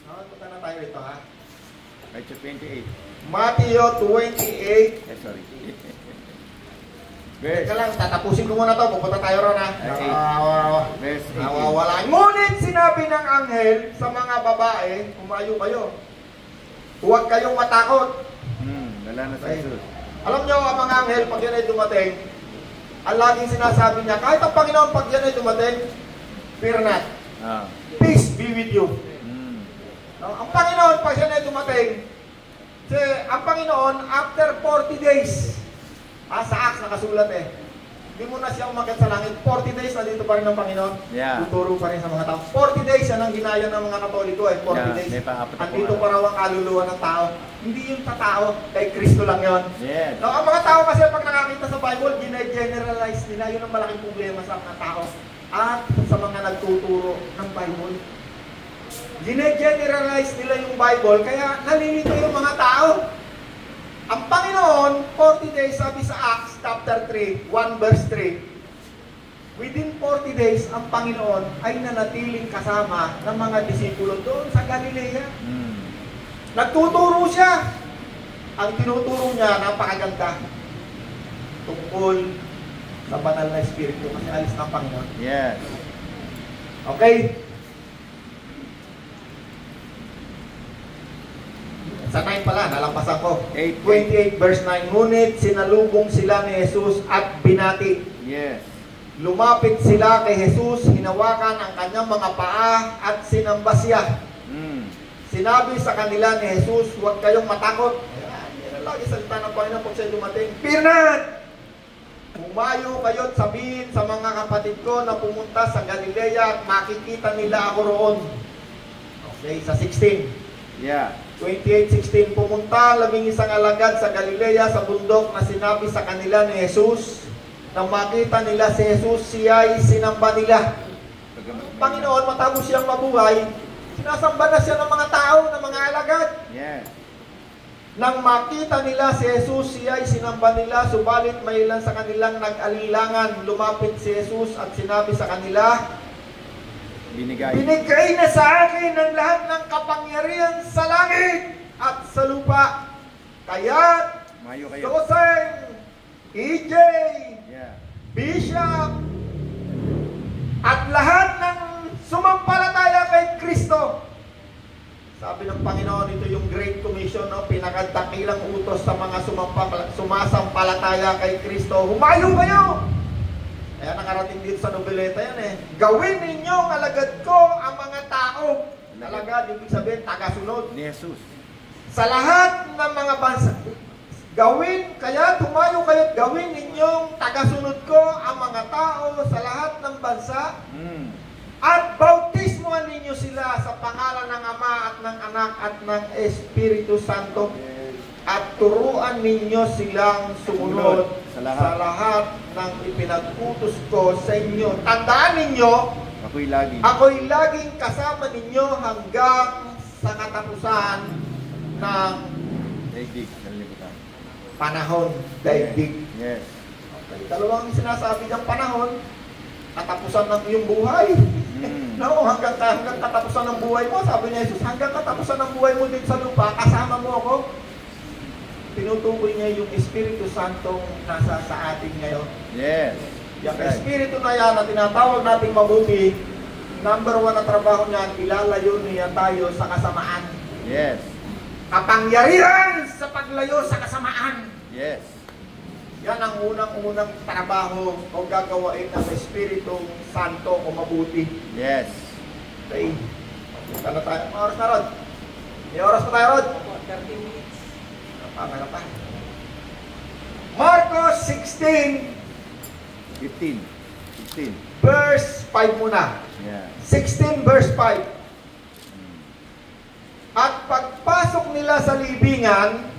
Speaker 2: Punta na tayo ito, ha?
Speaker 1: Matthew 28.
Speaker 2: Matthew 28.
Speaker 1: Sorry.
Speaker 2: Teka lang, tatapusin ko muna to. Pupunta tayo ron, ha?
Speaker 1: Verse 18.
Speaker 2: Nawawala. Ngunit sinabi ng anghel sa mga babae, umayo kayo. Huwag kayong matakot.
Speaker 1: Wala na sa Jesus.
Speaker 2: Alam nyo, ang mga anghel, pag yan ay dumating, ang laging sinasabi niya, kahit ang Panginoon, pag yan ay dumating, fear not.
Speaker 1: Ah.
Speaker 2: Peace be with you. No? Ang Panginoon, pag yan ay dumating, ang Panginoon, after 40 days, sa Acts nakasulat hindi mo na siya umakyat sa langit, 40 days na dito pa rin ng Panginoon.
Speaker 1: Yeah.
Speaker 2: Tuturo pa rin sa mga tao. 40 days, yan ang ginaya ng mga Katoliko 40
Speaker 1: Yeah,
Speaker 2: days.
Speaker 1: may pang-apat na
Speaker 2: Andito
Speaker 1: po,
Speaker 2: pa raw ang kaluluwa ng tao. Hindi yung sa tao, kay Kristo lang yon.
Speaker 1: Yes.
Speaker 2: No, ang mga tao kasi pag nakakita sa Bible, gine-generalize nila. Yun ang malaking problema sa mga tao. At sa mga nagtuturo ng Bible. Gine-generalize nila yung Bible, kaya nalilito yung mga tao. Ang Panginoon, 40 days, sabi sa Acts chapter 3, 1 verse 3, within 40 days, ang Panginoon ay nanatiling kasama ng mga disipulo doon sa Galilea. Nagtuturo siya. Ang tinuturo niya, napakaganda. Tungkol sa banal na Espiritu, kasi alis ng Panginoon.
Speaker 1: Yes.
Speaker 2: Okay? Sa 9 pala, nalampasan ko. 28 verse 9, ngunit sinalubong sila ni Jesus at binati.
Speaker 1: Yes.
Speaker 2: Lumapit sila kay Jesus, hinawakan ang kanyang mga paa at sinamba siya. Sinabi sa kanila ni Jesus, huwag kayong matakot. Yan ang lagi salita ng Panginoon pag siya dumating. Fear not! Umayo kayo at sabihin sa mga kapatid ko na pumunta sa Galilea at makikita nila ako roon. Okay, sa 16.
Speaker 1: Yeah.
Speaker 2: 28:16, pumunta ang 11 alagad sa Galilea sa bundok na sinabi sa kanila ni Jesus. Nang makita nila si Jesus, siya ay sinamba nila. Panginoon, matapos siyang mabuhay, sinasamba na siya ng mga tao, ng mga alagad.
Speaker 1: Yes.
Speaker 2: Nang makita nila si Jesus, siya ay sinamba nila, subalit may ilan sa kanilang nag-alilangan. Lumapit si Jesus at sinabi sa kanila, binigay na sa akin ang lahat ng kapangyarihan sa langit at sa lupa. Kaya, Soseng, EJ, Bishop, at lahat ng sumampalataya kay Kristo. Sabi ng Panginoon, ito yung Great Commission, no? Pinakadakilang utos sa mga sumasampalataya kay Kristo. Humayo kayo! Kaya nakarating dito sa nobeleta yan Gawin ninyong alagad ko ang mga tao. Alagad, ibig sabihin, tagasunod.
Speaker 1: Ni Jesus.
Speaker 2: Sa lahat ng mga bansa. Kaya tumayo kayo at gawin ninyong tagasunod ko ang mga tao sa lahat ng bansa. At bautismuhan ninyo sila sa pangalan ng Ama at ng Anak at ng Espiritu Santo. At turuan ninyo silang sumunod sa lahat ng ipinag-utos ko sa inyo. Tandaan ninyo, ako'y laging kasama ninyo hanggang sa katapusan ng panahon, daigdig.
Speaker 1: Yes.
Speaker 2: Okay. Dalawang sinasabi ng panahon, katapusan ng iyong buhay. No, hanggang katapusan ng buhay mo, sabi ni Jesus, hanggang katapusan ng buhay mo dito sa lupa, kasama mo ako. Tinutukoy niya yung Espiritu Santong nasa sa atin ngayon.
Speaker 1: Yes.
Speaker 2: Yung espiritu na yan na tinatawag nating mabuti, number 1 na trabaho niyan, ilalayo niya tayo sa kasamaan.
Speaker 1: Yes.
Speaker 2: Kapangyarihan sa paglayo sa kasamaan.
Speaker 1: Yes.
Speaker 2: Yan ang unang-unang trabaho o gagawain ng Espiritong Santo o mabuti.
Speaker 1: Yes.
Speaker 2: Okay. Ano tayo? May oras na, Rod? May oras pa tayo, Rod?
Speaker 3: 30 minutes.
Speaker 2: Ano pa? Marcos 16,
Speaker 1: 15. 16.
Speaker 2: verse 5 muna.
Speaker 1: Yeah.
Speaker 2: 16 verse 5. At pagpasok nila sa libingan,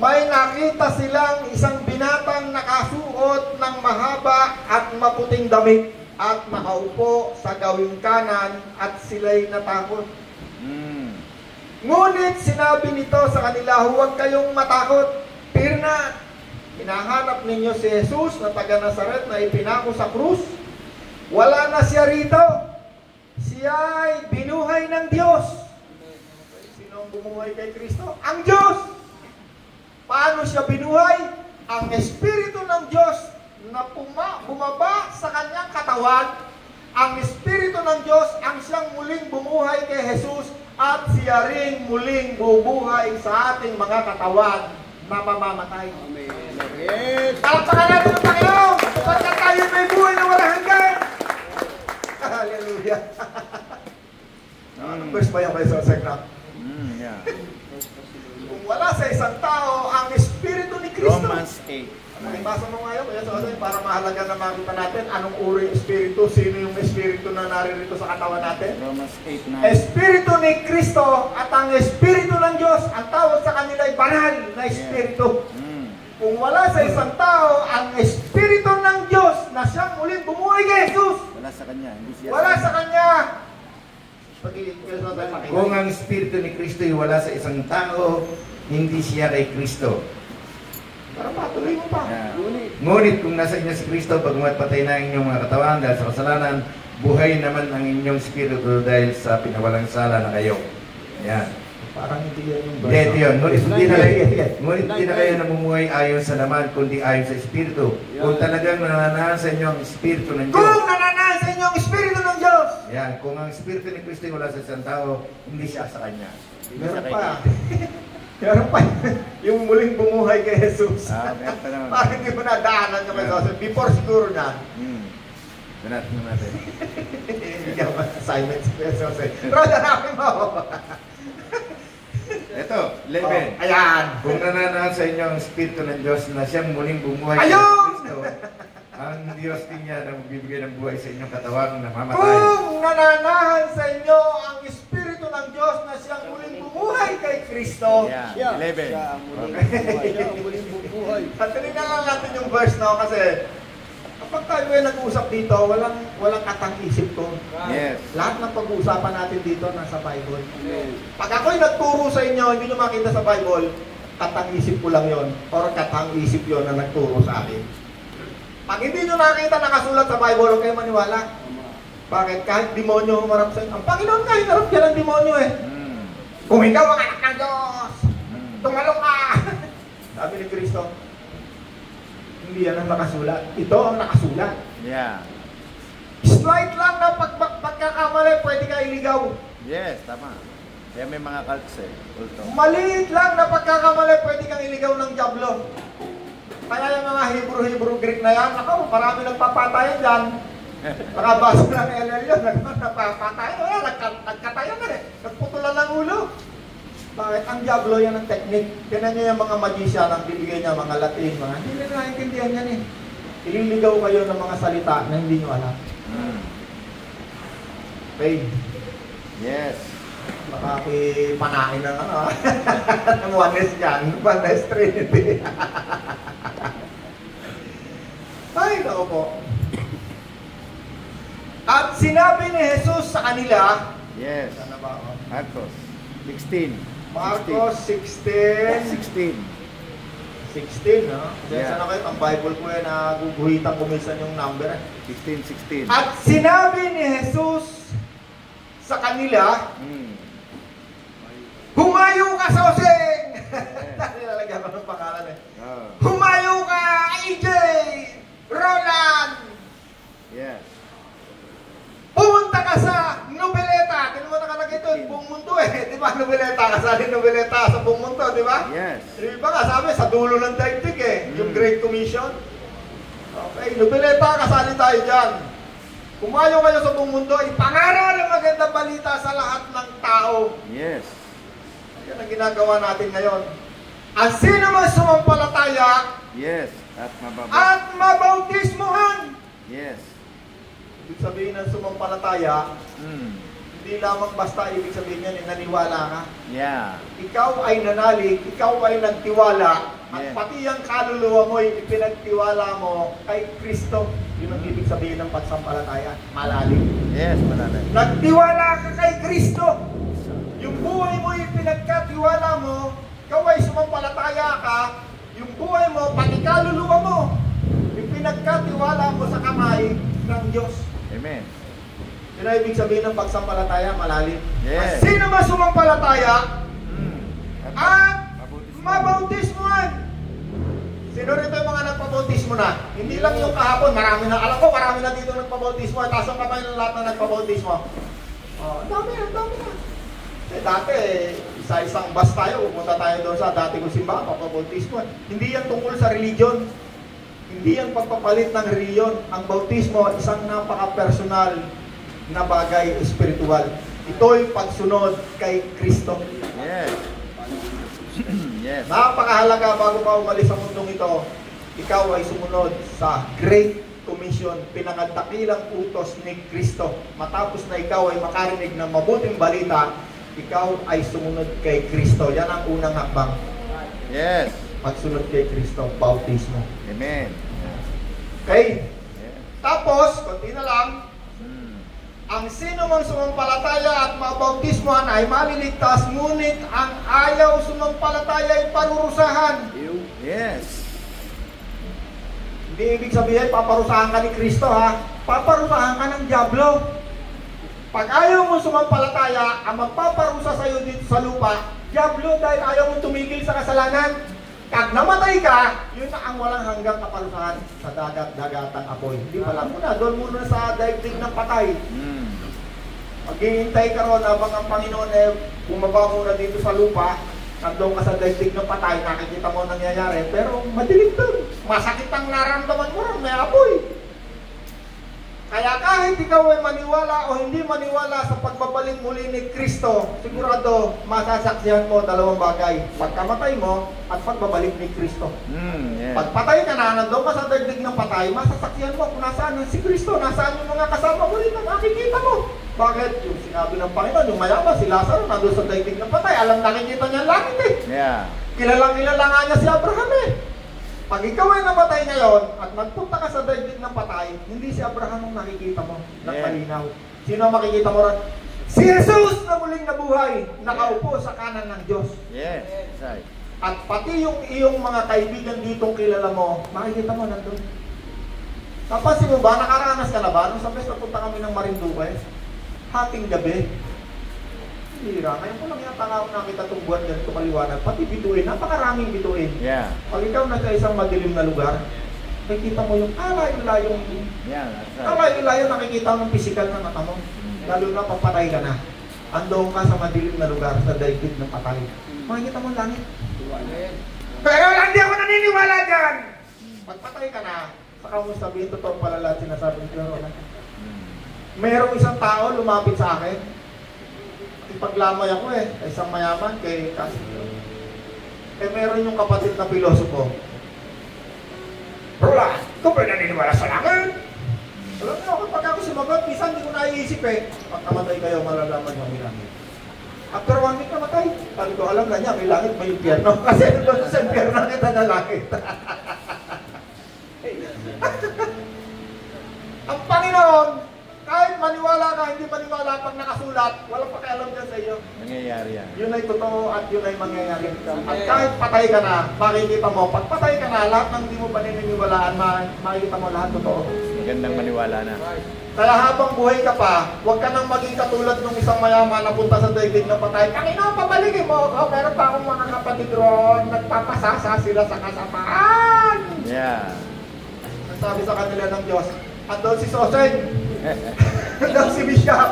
Speaker 2: may nakita silang isang binatang nakasuot ng mahaba at maputing damit at nakaupo sa gawing kanan at sila'y natakot.
Speaker 1: Mm.
Speaker 2: Ngunit sinabi nito sa kanila, huwag kayong matakot. Fear not. Hinahanap ninyo si Jesus na taga Nazaret na ipinako sa krus. Wala na siya rito. Siya ay binuhay ng Diyos. Sino ang bumuhay kay Kristo? Ang Diyos! Paano siya binuhay? Ang Espiritu ng Diyos na bumaba sa kanyang katawan. Ang Espiritu ng Diyos ang siyang muling bumuhay kay Jesus at siya rin muling bubuhay sa ating mga katawan na mamamatay.
Speaker 4: Amen. Yes.
Speaker 2: Palakpakan natin ang Panginoon sapagkat tayo may buhay na walang hanggan. Hallelujah. Anong verse ba yung kay Sosek na?
Speaker 1: Yeah.
Speaker 2: Kung wala sa isang tao ang Espiritu ni Kristo.
Speaker 1: Romans 8.
Speaker 2: Basa mo ngayon, kaya Sosek, para mahalaga na makita natin anong uri Espiritu, sino yung Espiritu na naririto sa katawan natin.
Speaker 1: Romans 8:9.
Speaker 2: Espiritu ni Kristo at ang Espiritu ng Diyos, ang tawag sa kanila ay banal na Espiritu.
Speaker 1: Mm.
Speaker 2: Kung wala sa isang tao ang Espiritu ng Diyos na siyang muling bumuhay kay Jesus,
Speaker 1: Wala sa kanya. Hindi siya.
Speaker 2: wala sa kanya.
Speaker 5: Kung ang Espiritu ni Kristo ay wala sa isang tao, hindi siya kay Kristo.
Speaker 2: Para patuloy mo pa.
Speaker 1: Yeah.
Speaker 5: Ngunit kung nasa inyo si Kristo, pagmuat patay na ang inyong mga katawan dahil sa kasalanan, buhay naman ang inyong Espiritu dahil sa pinawalang sala na kayo. Yan.
Speaker 2: Parang hindi yan yung
Speaker 5: Hindi yun. Ngunit
Speaker 2: Sige.
Speaker 5: hindi na kayo namumuhay ayon sa laman, kundi ayon sa Espiritu. Kung talagang nananahan sa inyo ang Espiritu ng Diyos.
Speaker 2: Kung nananahan sa inyo ang Espiritu ng Diyos.
Speaker 5: Yan. Kung ang Espiritu ni Kristo ay wala sa isang tao, hindi siya sa kanya.
Speaker 2: Meron pa. Meron pa. Yung muling bumuhay kay Jesus.
Speaker 1: Meron pa naman.
Speaker 2: Parang hindi mo nadaanan yung kay Jesus. Before siguro na.
Speaker 1: Ganat natin.
Speaker 2: Hindi ka ba assignment sa Jesus eh. Pero hanapin mo.
Speaker 5: Ito, 11.
Speaker 2: Oh, ayan.
Speaker 5: Kung nananahan sa inyo ang Espiritu ng Diyos na siyang muling bumuhay kay
Speaker 2: Ayun!
Speaker 5: Kristo, ang Diyos din niya na magbibigay ng buhay sa inyong katawan na mamatay.
Speaker 2: Kung nananahan sa inyo ang Espiritu ng Diyos na siyang muling bumuhay kay Kristo.
Speaker 1: Yeah. 11.
Speaker 4: Siya ang muling bubuhay. Siya ang muling bubuhay.
Speaker 2: Patuloy na lang natin yung verse na kasi kapag tayo ay nag-uusap dito, walang katang-isip ko.
Speaker 1: Yes.
Speaker 2: Lahat ng pag-uusapan natin dito nasa Bible.
Speaker 4: Amen.
Speaker 2: Pag ako'y nagturo sa inyo, hindi nyo makita sa Bible, katang-isip ko lang yon or katang-isip yon na nagturo sa akin. Pag hindi nyo nakita nakasulat sa Bible, huwag kayo maniwala. Bakit? Kahit demonyo humarap sa inyo. Ang Panginoon kahit harap ka ng demonyo eh. Kung ikaw ang anak ng Diyos, tumalong ka! Sabi ni Kristo, hindi yan ang nakasulat. Ito ang nakasulat.
Speaker 1: Yeah.
Speaker 2: Slight lang na pagkakamali, pwede ka iligaw.
Speaker 1: Yes, tama. Kaya may mga cults eh. Kulto.
Speaker 2: Maliit lang na pagkakamali, pwede kang iligaw ng diablo. Kaya yung mga Hebrew, Greek na yan, ako, marami nagpapatayan dyan. Nakabasa ng LL yun, napapatayan, nagkatayan na eh. Nagputulan ng ulo. Bakit? Ang diablo yan ang technique. Tinan nyo yung mga magician, ang bibigay niya, mga Latin, mga hindi nyo naintindihan yan eh. Ililigaw kayo ng mga salita na hindi nyo alam. Okay.
Speaker 1: Yes.
Speaker 2: Makakipanain ng ano, ng oneness dyan, oneness Trinity. Ay, naku po. At sinabi ni Jesus sa kanila,
Speaker 1: Yes.
Speaker 2: ano ba ako?
Speaker 1: Marcos 16.
Speaker 2: Marcos 16.
Speaker 1: 16.
Speaker 2: 16, no?
Speaker 1: Yeah.
Speaker 2: Sana kayo, ang Bible ko yan, naguguhitan ko minsan yung number.
Speaker 1: 16.
Speaker 2: At sinabi ni Jesus sa kanila, humayo ka, Soseng! Nilalagyan ko ng pangalan eh.
Speaker 1: Oh.
Speaker 2: Humayo ka, AJ! Roland! ba, nobeleta, kasali nobeleta sa buong mundo, di ba?
Speaker 1: Yes.
Speaker 2: Yung iba nga, sabi, sa dulo ng daigdig yung Great Commission. Okay, nobeleta, kasali tayo dyan. Kumayo kayo sa buong mundo, ipangaral ang magandang balita sa lahat ng tao.
Speaker 1: Yes.
Speaker 2: Yan ang ginagawa natin ngayon. Ang sino man sumampalataya
Speaker 1: Yes.
Speaker 2: at mabautismuhan.
Speaker 1: Yes.
Speaker 2: Ibig sabihin ng sumampalataya, hindi lamang basta ibig sabihin yan, naniwala ka.
Speaker 1: Yeah.
Speaker 2: Ikaw ay nanalig, ikaw ay nagtiwala, at
Speaker 1: Yeah.
Speaker 2: pati ang kaluluwa mo, ipinagtiwala mo kay Kristo. Yun ang ibig sabihin ng pagsampalataya, malalim.
Speaker 1: Yes, malalim.
Speaker 2: Nagtiwala ka kay Kristo. Yung buhay mo, ipinagkatiwala mo, ikaw ay sumampalataya ka, yung buhay mo, pati kaluluwa mo, ipinagkatiwala mo sa kamay ng Diyos.
Speaker 1: Amen.
Speaker 2: Yun ang ibig sabihin ng pagsampalataya, malalim.
Speaker 1: Yes.
Speaker 2: At sino man sumampalataya at mabautismuhan. Sino rito yung mga nagpabautismo na? Hindi lang yung kahapon, marami na. Alam ko, marami na dito nagpabautismo. Taas ang kamay ng lahat na nagpabautismo. Dami na. Dati, isa-isang bus tayo, pupunta tayo doon sa dati kong simbahan, papabautismo. Hindi yan tungkol sa religion. Hindi yan pagpapalit ng reliyon. Ang bautismo, isang napaka-personal na bagay espiritual. Ito'y pagsunod kay Kristo.
Speaker 1: Yes. Yes.
Speaker 2: Napakahalaga bago ka umalis sa mundong ito, ikaw ay sumunod sa Great Commission, pinakadakilang utos ni Kristo. Matapos na ikaw ay makarinig ng mabuting balita, ikaw ay sumunod kay Kristo. Yan ang unang hakbang.
Speaker 1: Yes.
Speaker 2: Pagsunod kay Kristo, bautismo.
Speaker 1: Amen.
Speaker 2: Okay?
Speaker 1: Yeah.
Speaker 2: Tapos, konti na lang, ang sino mang sumampalataya at mabautismuhan ay maliligtas, ngunit ang ayaw sumampalataya ay parurusahan.
Speaker 1: Yes.
Speaker 2: Hindi ibig sabihin, paparusahan ka ni Kristo, ha? Paparusahan ka ng Diablo. Pag ayaw mo sumampalataya, ang magpaparusa sa iyo dito sa lupa, Diablo, dahil ayaw mo tumigil sa kasalanan. Pag namatay ka, yun na ang walang hanggang kaparusahan sa dagatang apoy. Hindi pa lang muna, doon muna sa daigdig ng patay. Maghihintay ka ron habang ang Panginoon bumaba muna dito sa lupa, nandun ka sa daigdig ng patay, nakikita mo nangyayari, pero madilim doon. Masakit ang naramdaman mo ron, may apoy. Kaya kahit ikaw ay maniwala o hindi maniwala sa pagbabalik muli ni Kristo, sigurado masasaksihan mo dalawang bagay. Pagkamatay mo at pagbabalik ni Kristo.
Speaker 1: Yeah.
Speaker 2: Pagpatay ka na, nandun ka sa daigdig ng patay, masasaksihan mo kung nasaan si Kristo, nasaan yung mga kasama mo rin na makikita mo. Bakit? Yung sinabi ng Panginoon, yung mayaman, si Lazaro, nandun sa daigdig ng patay, alam nakikita niya langit eh.
Speaker 1: Yeah.
Speaker 2: Kilalang-kilala nga niya si Abraham eh. Pag ikaw ay namatay ngayon at nagpunta ka sa daigdig ng patay, hindi si Abraham ang nakikita mo ng malinaw. Sino ang makikita mo ron? Si Jesus na muling nabuhay, nakaupo sa kanan ng Diyos.
Speaker 1: Yes. Right.
Speaker 2: At pati yung iyong mga kaibigan ditong kilala mo, makikita mo nandun. Napansin mo ba, nakaranas ka na ba? Nung sa best napunta kami ng Marinduque, hating gabi, hira. Ngayon ko lang yata nga nakita itong buwan dyan, kumaliwanag. Pati bituin, napakaraming bituin.
Speaker 1: Yeah.
Speaker 2: Pag ikaw nasa isang madilim na lugar, nakikita mo yung alayo-layong
Speaker 1: Yeah, that's right.
Speaker 2: alayo-layo, nakikita mo yung physical na mata mo. Lalo na pag patay ka na. Andoon ka sa madilim na lugar, sa daigdig ng patay. Makikita mo ang langit. Pero hindi ako naniniwala dyan! Pag patay ka na, saka mo sabihin, totoo pala lahat sinasabi ni Lord. Mayroong isang tao lumapit sa akin. Ipaglamay ako isang mayaman kay Casio. Meron yung kapatid na pilosopo. Rola, ikaw ba naniniwala sa langit? Alam niyo ako, pag ako sumagot, minsan hindi ko naiisip pag namatay kayo, malalaman yung may langit. After 1 week namatay, sabi ko, alam na niya, may langit, may impyerno. Kasi doon sa impyerno kita na langit. Ang Panginoon, kahit maniwala ka, hindi maniwala pag nakasulat, walang pakialam dyan sa iyo.
Speaker 1: Nangyayari yan.
Speaker 2: Yun ay totoo at yun ay mangyayari. At kahit patay ka na, makikita mo, pag patay ka na, lahat ng hindi mo paniniwalaan, makikita mo lahat totoo.
Speaker 1: Magandang maniwala na.
Speaker 2: Kaya habang buhay ka pa, huwag ka nang maging katulad ng isang mayaman na punta sa daigdig ng patay. Panginoon, pabalikin mo ako. Meron pa akong mga kapatid ron, nagpapasasa sila sa kasamaan.
Speaker 1: Yeah.
Speaker 2: Sabi sa kanila ng Diyos, andon si Soseng, andon si Bishop,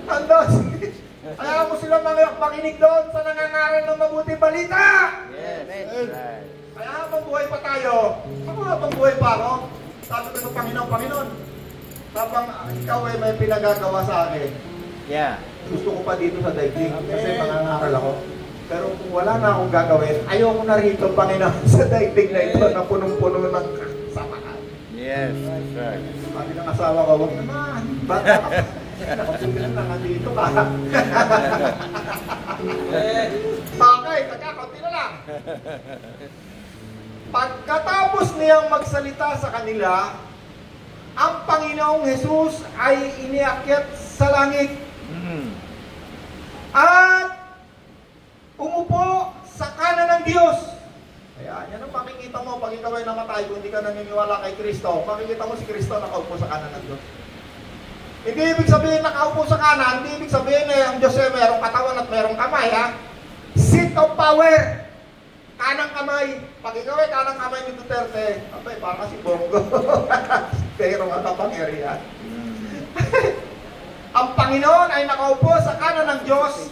Speaker 2: andon si Kaya mo sila makinig doon sa nangangaral ng mabuting balita.
Speaker 1: Yes, right.
Speaker 2: Kaya habang buhay pa tayo, habang buhay pa ako, sabi ko sa Panginoon, habang ikaw ay may pinagagawa sa akin,
Speaker 1: Yeah.
Speaker 2: gusto ko pa dito sa daigdig kasi mangangaral ako. Pero kung wala na akong gagawin, ayoko na rito, Panginoon, sa daigdig na ito na punong-puno ng kasamaan.
Speaker 1: Yes, right.
Speaker 2: Sabi ng asawa ko, wag naman. Bata ka. Nakapagin na nandito ka. Bakit? Nagkakaunti na lang. Pagkatapos niyang magsalita sa kanila, ang Panginoong Jesus ay iniakyat sa langit at umupo sa kanan ng Diyos. Kaya yan ang makikita mo pag ikaw ay namatay, kung hindi ka naniniwala kay Kristo, makikita mo si Kristo nakaupo sa kanan ng Diyos. Hindi ibig sabihin nakaupo sa kanan, hindi ibig sabihin na ang Diyos ay mayroong katawan at mayroong kamay, ha? Seat of power. Kanang kamay. Pag ikaw ay kanang kamay ni Duterte, abay, parang si Bongo. Pero ang kapangyarihan. Ang Panginoon ay nakaupo sa kanan ng Diyos.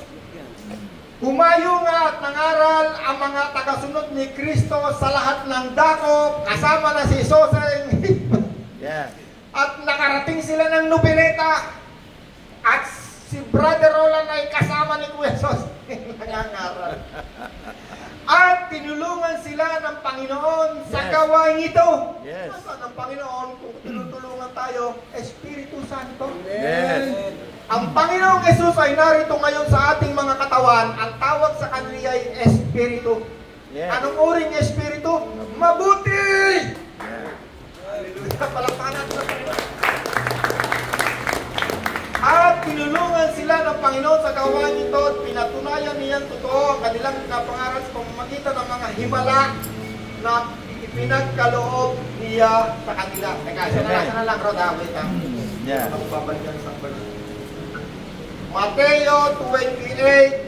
Speaker 2: Humayo nga at nangaral ang mga tagasunod ni Kristo sa lahat ng dakop, kasama na si Soseng.
Speaker 1: Yeah.
Speaker 2: At nakarating sila ng Nubeleta. At si Brother Roland ay kasama ni Kuya Soseng nangangaral. At tinulungan sila ng Panginoon sa gawain ito.
Speaker 1: Yes.
Speaker 2: Nasaan ang Panginoon kung tinutulungan tayo? Espiritu Santo.
Speaker 1: Yes.
Speaker 2: Ang Panginoong Jesus ay narito ngayon sa ating mga katawan. Ang tawag sa kanila ay Espiritu.
Speaker 1: Yes.
Speaker 2: Anong uring Espiritu? Mabuti!
Speaker 1: Yeah.
Speaker 2: Hallelujah! Palakpakan natin ang Panginoon. At tinulungan sila ng Panginoon sa gawain ito at pinatunayan niyan totoo ang kanilang kapangaral sa pamamagitan ng mga himala na ipinagkaloob niya sa kanila. Teka, sana lang, Rod, wait lang.
Speaker 1: Yeah.
Speaker 2: Ako babalikan sa verse. Mateo 28.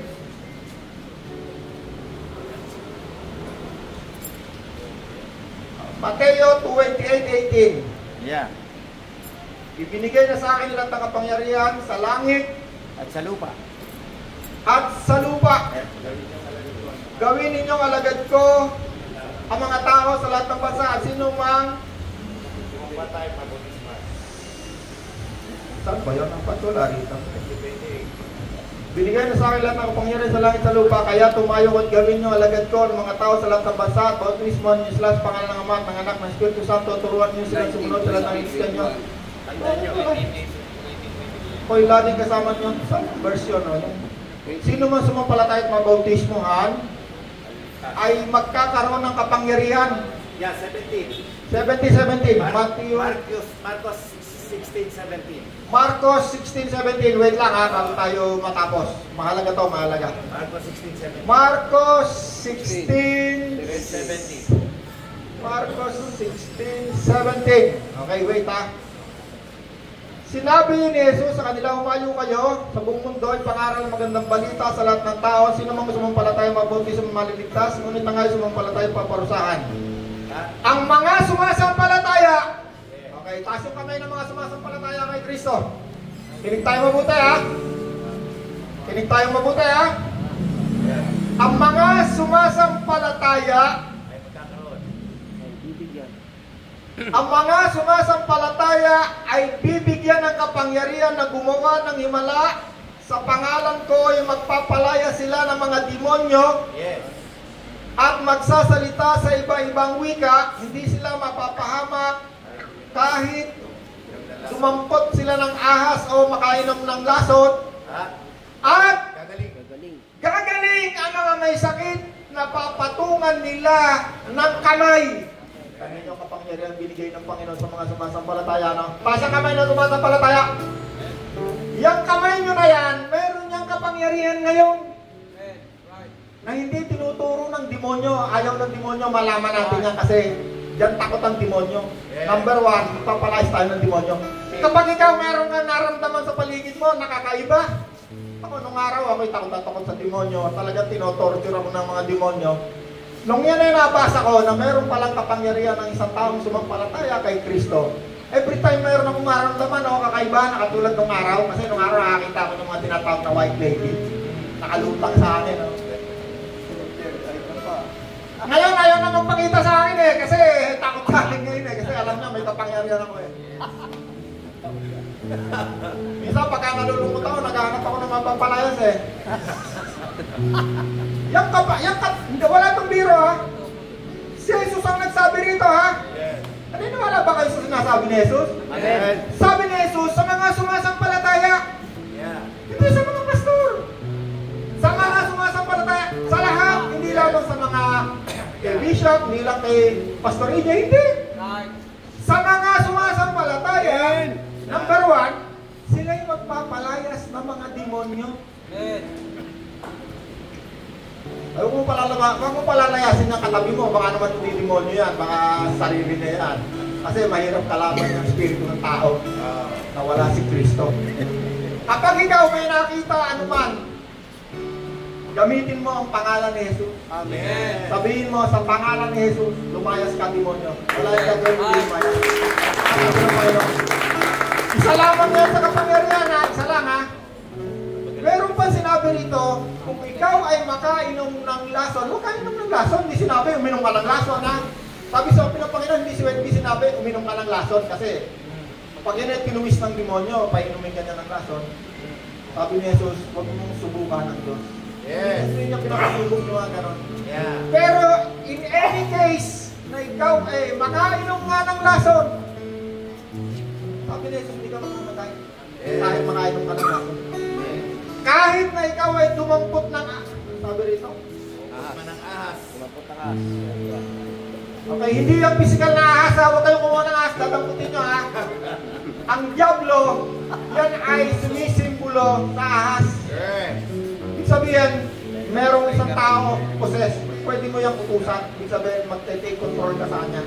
Speaker 2: Mateo 28:18.
Speaker 1: Yeah.
Speaker 2: Ibinigay na sa akin nilang tagapangyarihan sa langit
Speaker 1: At sa lupa.
Speaker 2: at sa lupa. Gawin ninyong alagad ko ang mga tao sa lahat ng bansa at sino mang saan ba yun? Ang patula rito. Binigay na sa akin lahat ng kapangyarihan sa langit at sa lupa, kaya tumayo at gawin niyo alagad ko ang mga tao sa lahat ng bansa at bautismo niyo sila sa pangalan ng Ama at ng Anak ng Espiritu Santo, turuan niyo sila sumunod sa lahat ng iniskan niyo. Hoy, laging kasama niyo sa version, ano? Sino man sumampalataya at mabautismohan ay magkakaroon ng kapangyarihan.
Speaker 1: Yeah, 17.
Speaker 2: 17. Matthew,
Speaker 1: Marcos 16:17.
Speaker 2: Marcos 16:17. Wait lang ha, bago tayo matapos. Mahalaga to, mahalaga.
Speaker 1: Marcos 16:17.
Speaker 2: Marcos 16:17.
Speaker 1: 17.
Speaker 2: Marcos 16:17. Okay, wait ha. Sinabi ni Jesus sa kanila, humayo kayo sa buong mundo ay pangaral ng magandang balita sa lahat ng tao. Sino mang sumampalataya mabautismo maliligtas, ngunit na nga sumampalataya paparusahan. Ang mga sumasampalataya, okay, taas yung kamay ng mga sumasampalataya kay Kristo. Kinig tayo mabuti ha. Kinig tayo mabuti ha. Ang mga sumasampalataya, ang mga sumasampalataya ay bibigyan ng kapangyarihan na gumawa ng himala. Sa pangalan ko ay magpapalaya sila ng mga demonyo.
Speaker 1: Yes.
Speaker 2: At magsasalita sa iba-ibang wika. Hindi sila mapapahamak kahit sumampot sila ng ahas o makainom ng lasot. At gagaling ang mga may sakit na papatungan nila ng kamay. Kanya yung kapangyarihan binigay ng Panginoon sa mga sumasampalataya. No? Pasang kamay na sumasampalataya. Yang kamay nyo na yan, meron niyang kapangyarihan ngayon. Na hindi tinuturo ng demonyo. Ayaw ng demonyo, malaman natin yan kasi diyan takot ang demonyo. Number one, papalayas tayo ng demonyo. Kapag ikaw meron kang naramdaman sa paligid mo, nakakaiba. Ako nung araw, ako'y takot sa demonyo. Talagang tinotorture ako ng mga demonyo. Nung yan ay nabasa ko na meron palang kapangyarihan ng isang taong sumampalataya kay Kristo, Every time mayroon akong maramdaman o kakaiba na katulad nung araw, kasi nung araw nakakita ko ng mga tinatawag na white lady. Nakalutang sa akin. No? Ngayon, ayaw na magpakita sa akin eh, kasi takot sa akin ngayon eh, kasi alam niya may kapangyarihan ako eh. Minsan pagka nalulungkot ako, naghahanap ako ng mapapalayas eh. Wala itong biro ha. Si Jesus ang nagsabi rito ha. Naniniwala ba kayo sa sinasabi ni Jesus?
Speaker 1: Amen.
Speaker 2: Sabi ni Jesus, sa mga sumasampalataya. Hindi sa mga pastor. Sa mga sumasampalataya. Sa lahat. Hindi lamang sa mga kay bishop, hindi lang kay Pastor EJ. Hindi. Sa mga sumasampalataya, number 1, sila yung magpapalayas ng mga demonyo. Huwag mo palalayasin ng katabi mo, baka naman hindi demonyo yan, baka sarili na yan. Kasi mahirap kalaban ng espiritu ng tao na wala si Kristo. Kapag ikaw may nakita anuman, gamitin mo ang pangalan ni Jesus.
Speaker 1: Amen.
Speaker 2: Sabihin mo, sa pangalan ni Jesus, lumayas ka demonyo. Wala yung gagawin mo lumayas. Isa lamang yan sa kapangyarihan ha, isa lang ha. Meron pa sinabi rito, kung ikaw ay makainom ng lason, huwag ka inom ng lason. Hindi sinabi, uminom ka ng lason ha. Sabi sa Panginoon, hindi sinabi, uminom ka ng lason. Kasi, pag yan ay pinuwis ng demonyo, painumin ka niya ng lason. Sabi ni Jesus, huwag mong subukan ng Diyos.
Speaker 1: Yes.
Speaker 2: Hindi niya pinakasubok niyo nga gano'n.
Speaker 1: Yeah.
Speaker 2: Pero, in any case, na ikaw ay makainom nga ng lason, sabi ni Jesus, hindi ka mamamatay. Kahit makainom ka ng lason. Kahit na ikaw ay dumampot ng ahas. Sabi rito?
Speaker 1: Ahas. Dumampot ng ahas.
Speaker 2: Okay, hindi yung physical na ahas ha. Huwag kayong kumuha ng ahas. Dadamputin nyo ha. Ang diablo, yan ay sumisimbolo sa ahas. Ibig sabihin, merong isang tao possess. Pwede mo yung utusan. Ibig sabihin, mag-take control ka sa kanya.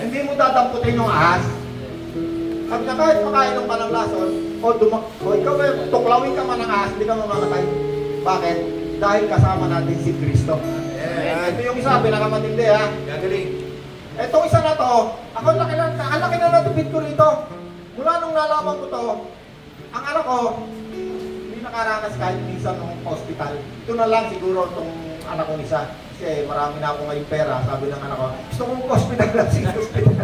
Speaker 2: Hindi mo dadamputin yung ahas. Sabi na kahit makainom ka ng lason, o ikaw ba, tuklawin ka man ng ahas, hindi ka mamamatay. Bakit? Dahil kasama natin si Kristo. Ito yung isa, pinakamatindi ha. Gagaling. Itong isa na to, ang laki na natupid ko rito. Mula nung nalaman ko to, ang anak ko, hindi nakaranas kahit minsan ng hospital. Ito na lang siguro itong anak kong isa. Kasi marami na ako ngayong pera, sabi ng anak ko, gusto kong hospital lang, sige hospital.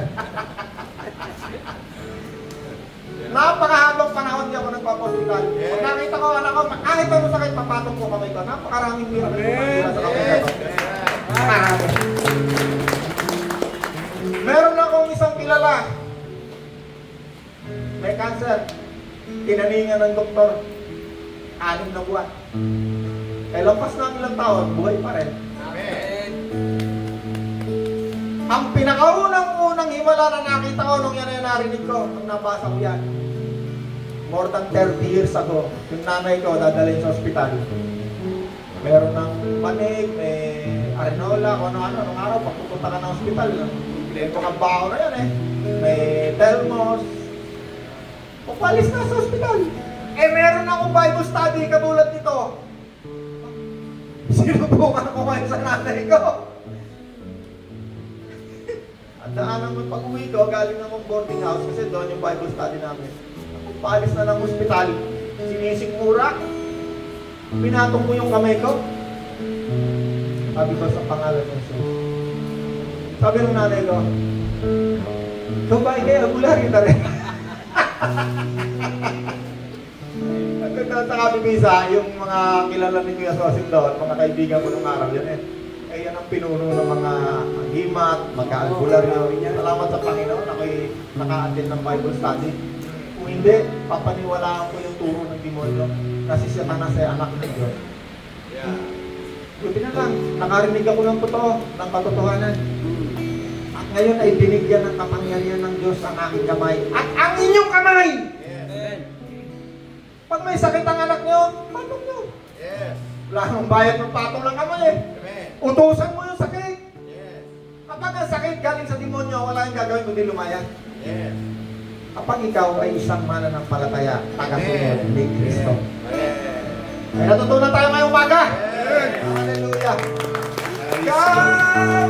Speaker 2: Napakahabang panahon di ako nagpapahospital. Pag nakita ko anak ko, kahit ano sakit, papatong ko kamay ko. Napakaraming miracle ko sa kamay ko. Napakarami. Meron akong isang kilala. May cancer. Tinaningan ng doktor. 6 na buwan. Eh, lampas na ang ilang taon, buhay pa rin.
Speaker 1: Amen.
Speaker 2: Ang pinakaunang himala na nakita ko nung yan ay narinig ko, nung nabasa ko yan. More than 30 years ago, yung nanay ko dadalhin sa ospital. Meron ng panig, may arenola, kung ano-ano. Nung araw, pagpupunta ka ng ospital, may pagkabao na yan eh. May telmos. Papalis na sa ospital. Eh, meron akong Bible study katulad nito. Sinubukan ko ngayon sa nanay ko. At daanan mo pag-uwi ko, galing akong boarding house kasi doon yung Bible study namin. Paalis na ng ospital, sinisikmura, pinatong ko yung kamay ko. Sabi ko sa pangalan ng Jesus. Sabi ng nanay ko, ito ba hindi, agular kita rin. At sa kabibisa, yung mga kilala ni Kuya Sosin doon, mga kaibigan ko nung araw yan eh. Eh yan ang pinuno ng mga himat, magka-albularyo. Salamat sa Panginoon, ako'y naka-attend ng Bible study. Kung hindi, papaniwalaan ko yung turo ng demonyo na si Satanas ay anak ng Diyos. Buti na lang, nakarinig ako ng totoo, ng katotohanan. At ngayon ay binigyan ng kapangyarihan ng Diyos ang aking kamay. At ang inyong kamay!
Speaker 1: Yes.
Speaker 2: Pag may sakit ang anak nyo, patong nyo.
Speaker 1: Yes.
Speaker 2: Wala nang bayad ng patong lang kamay eh.
Speaker 1: Amen.
Speaker 2: Utusan mo yung sakit.
Speaker 1: Yes.
Speaker 2: Kapag ang sakit galing sa demonyo, wala yung gagawin kundi lumayan.
Speaker 1: Yes.
Speaker 2: Kapag ikaw ay isang mananampalataya, tagasunod ni Kristo.
Speaker 1: Amen.
Speaker 2: Ay natutunan tayo ngayong umaga.
Speaker 1: Amen.
Speaker 2: Hallelujah. God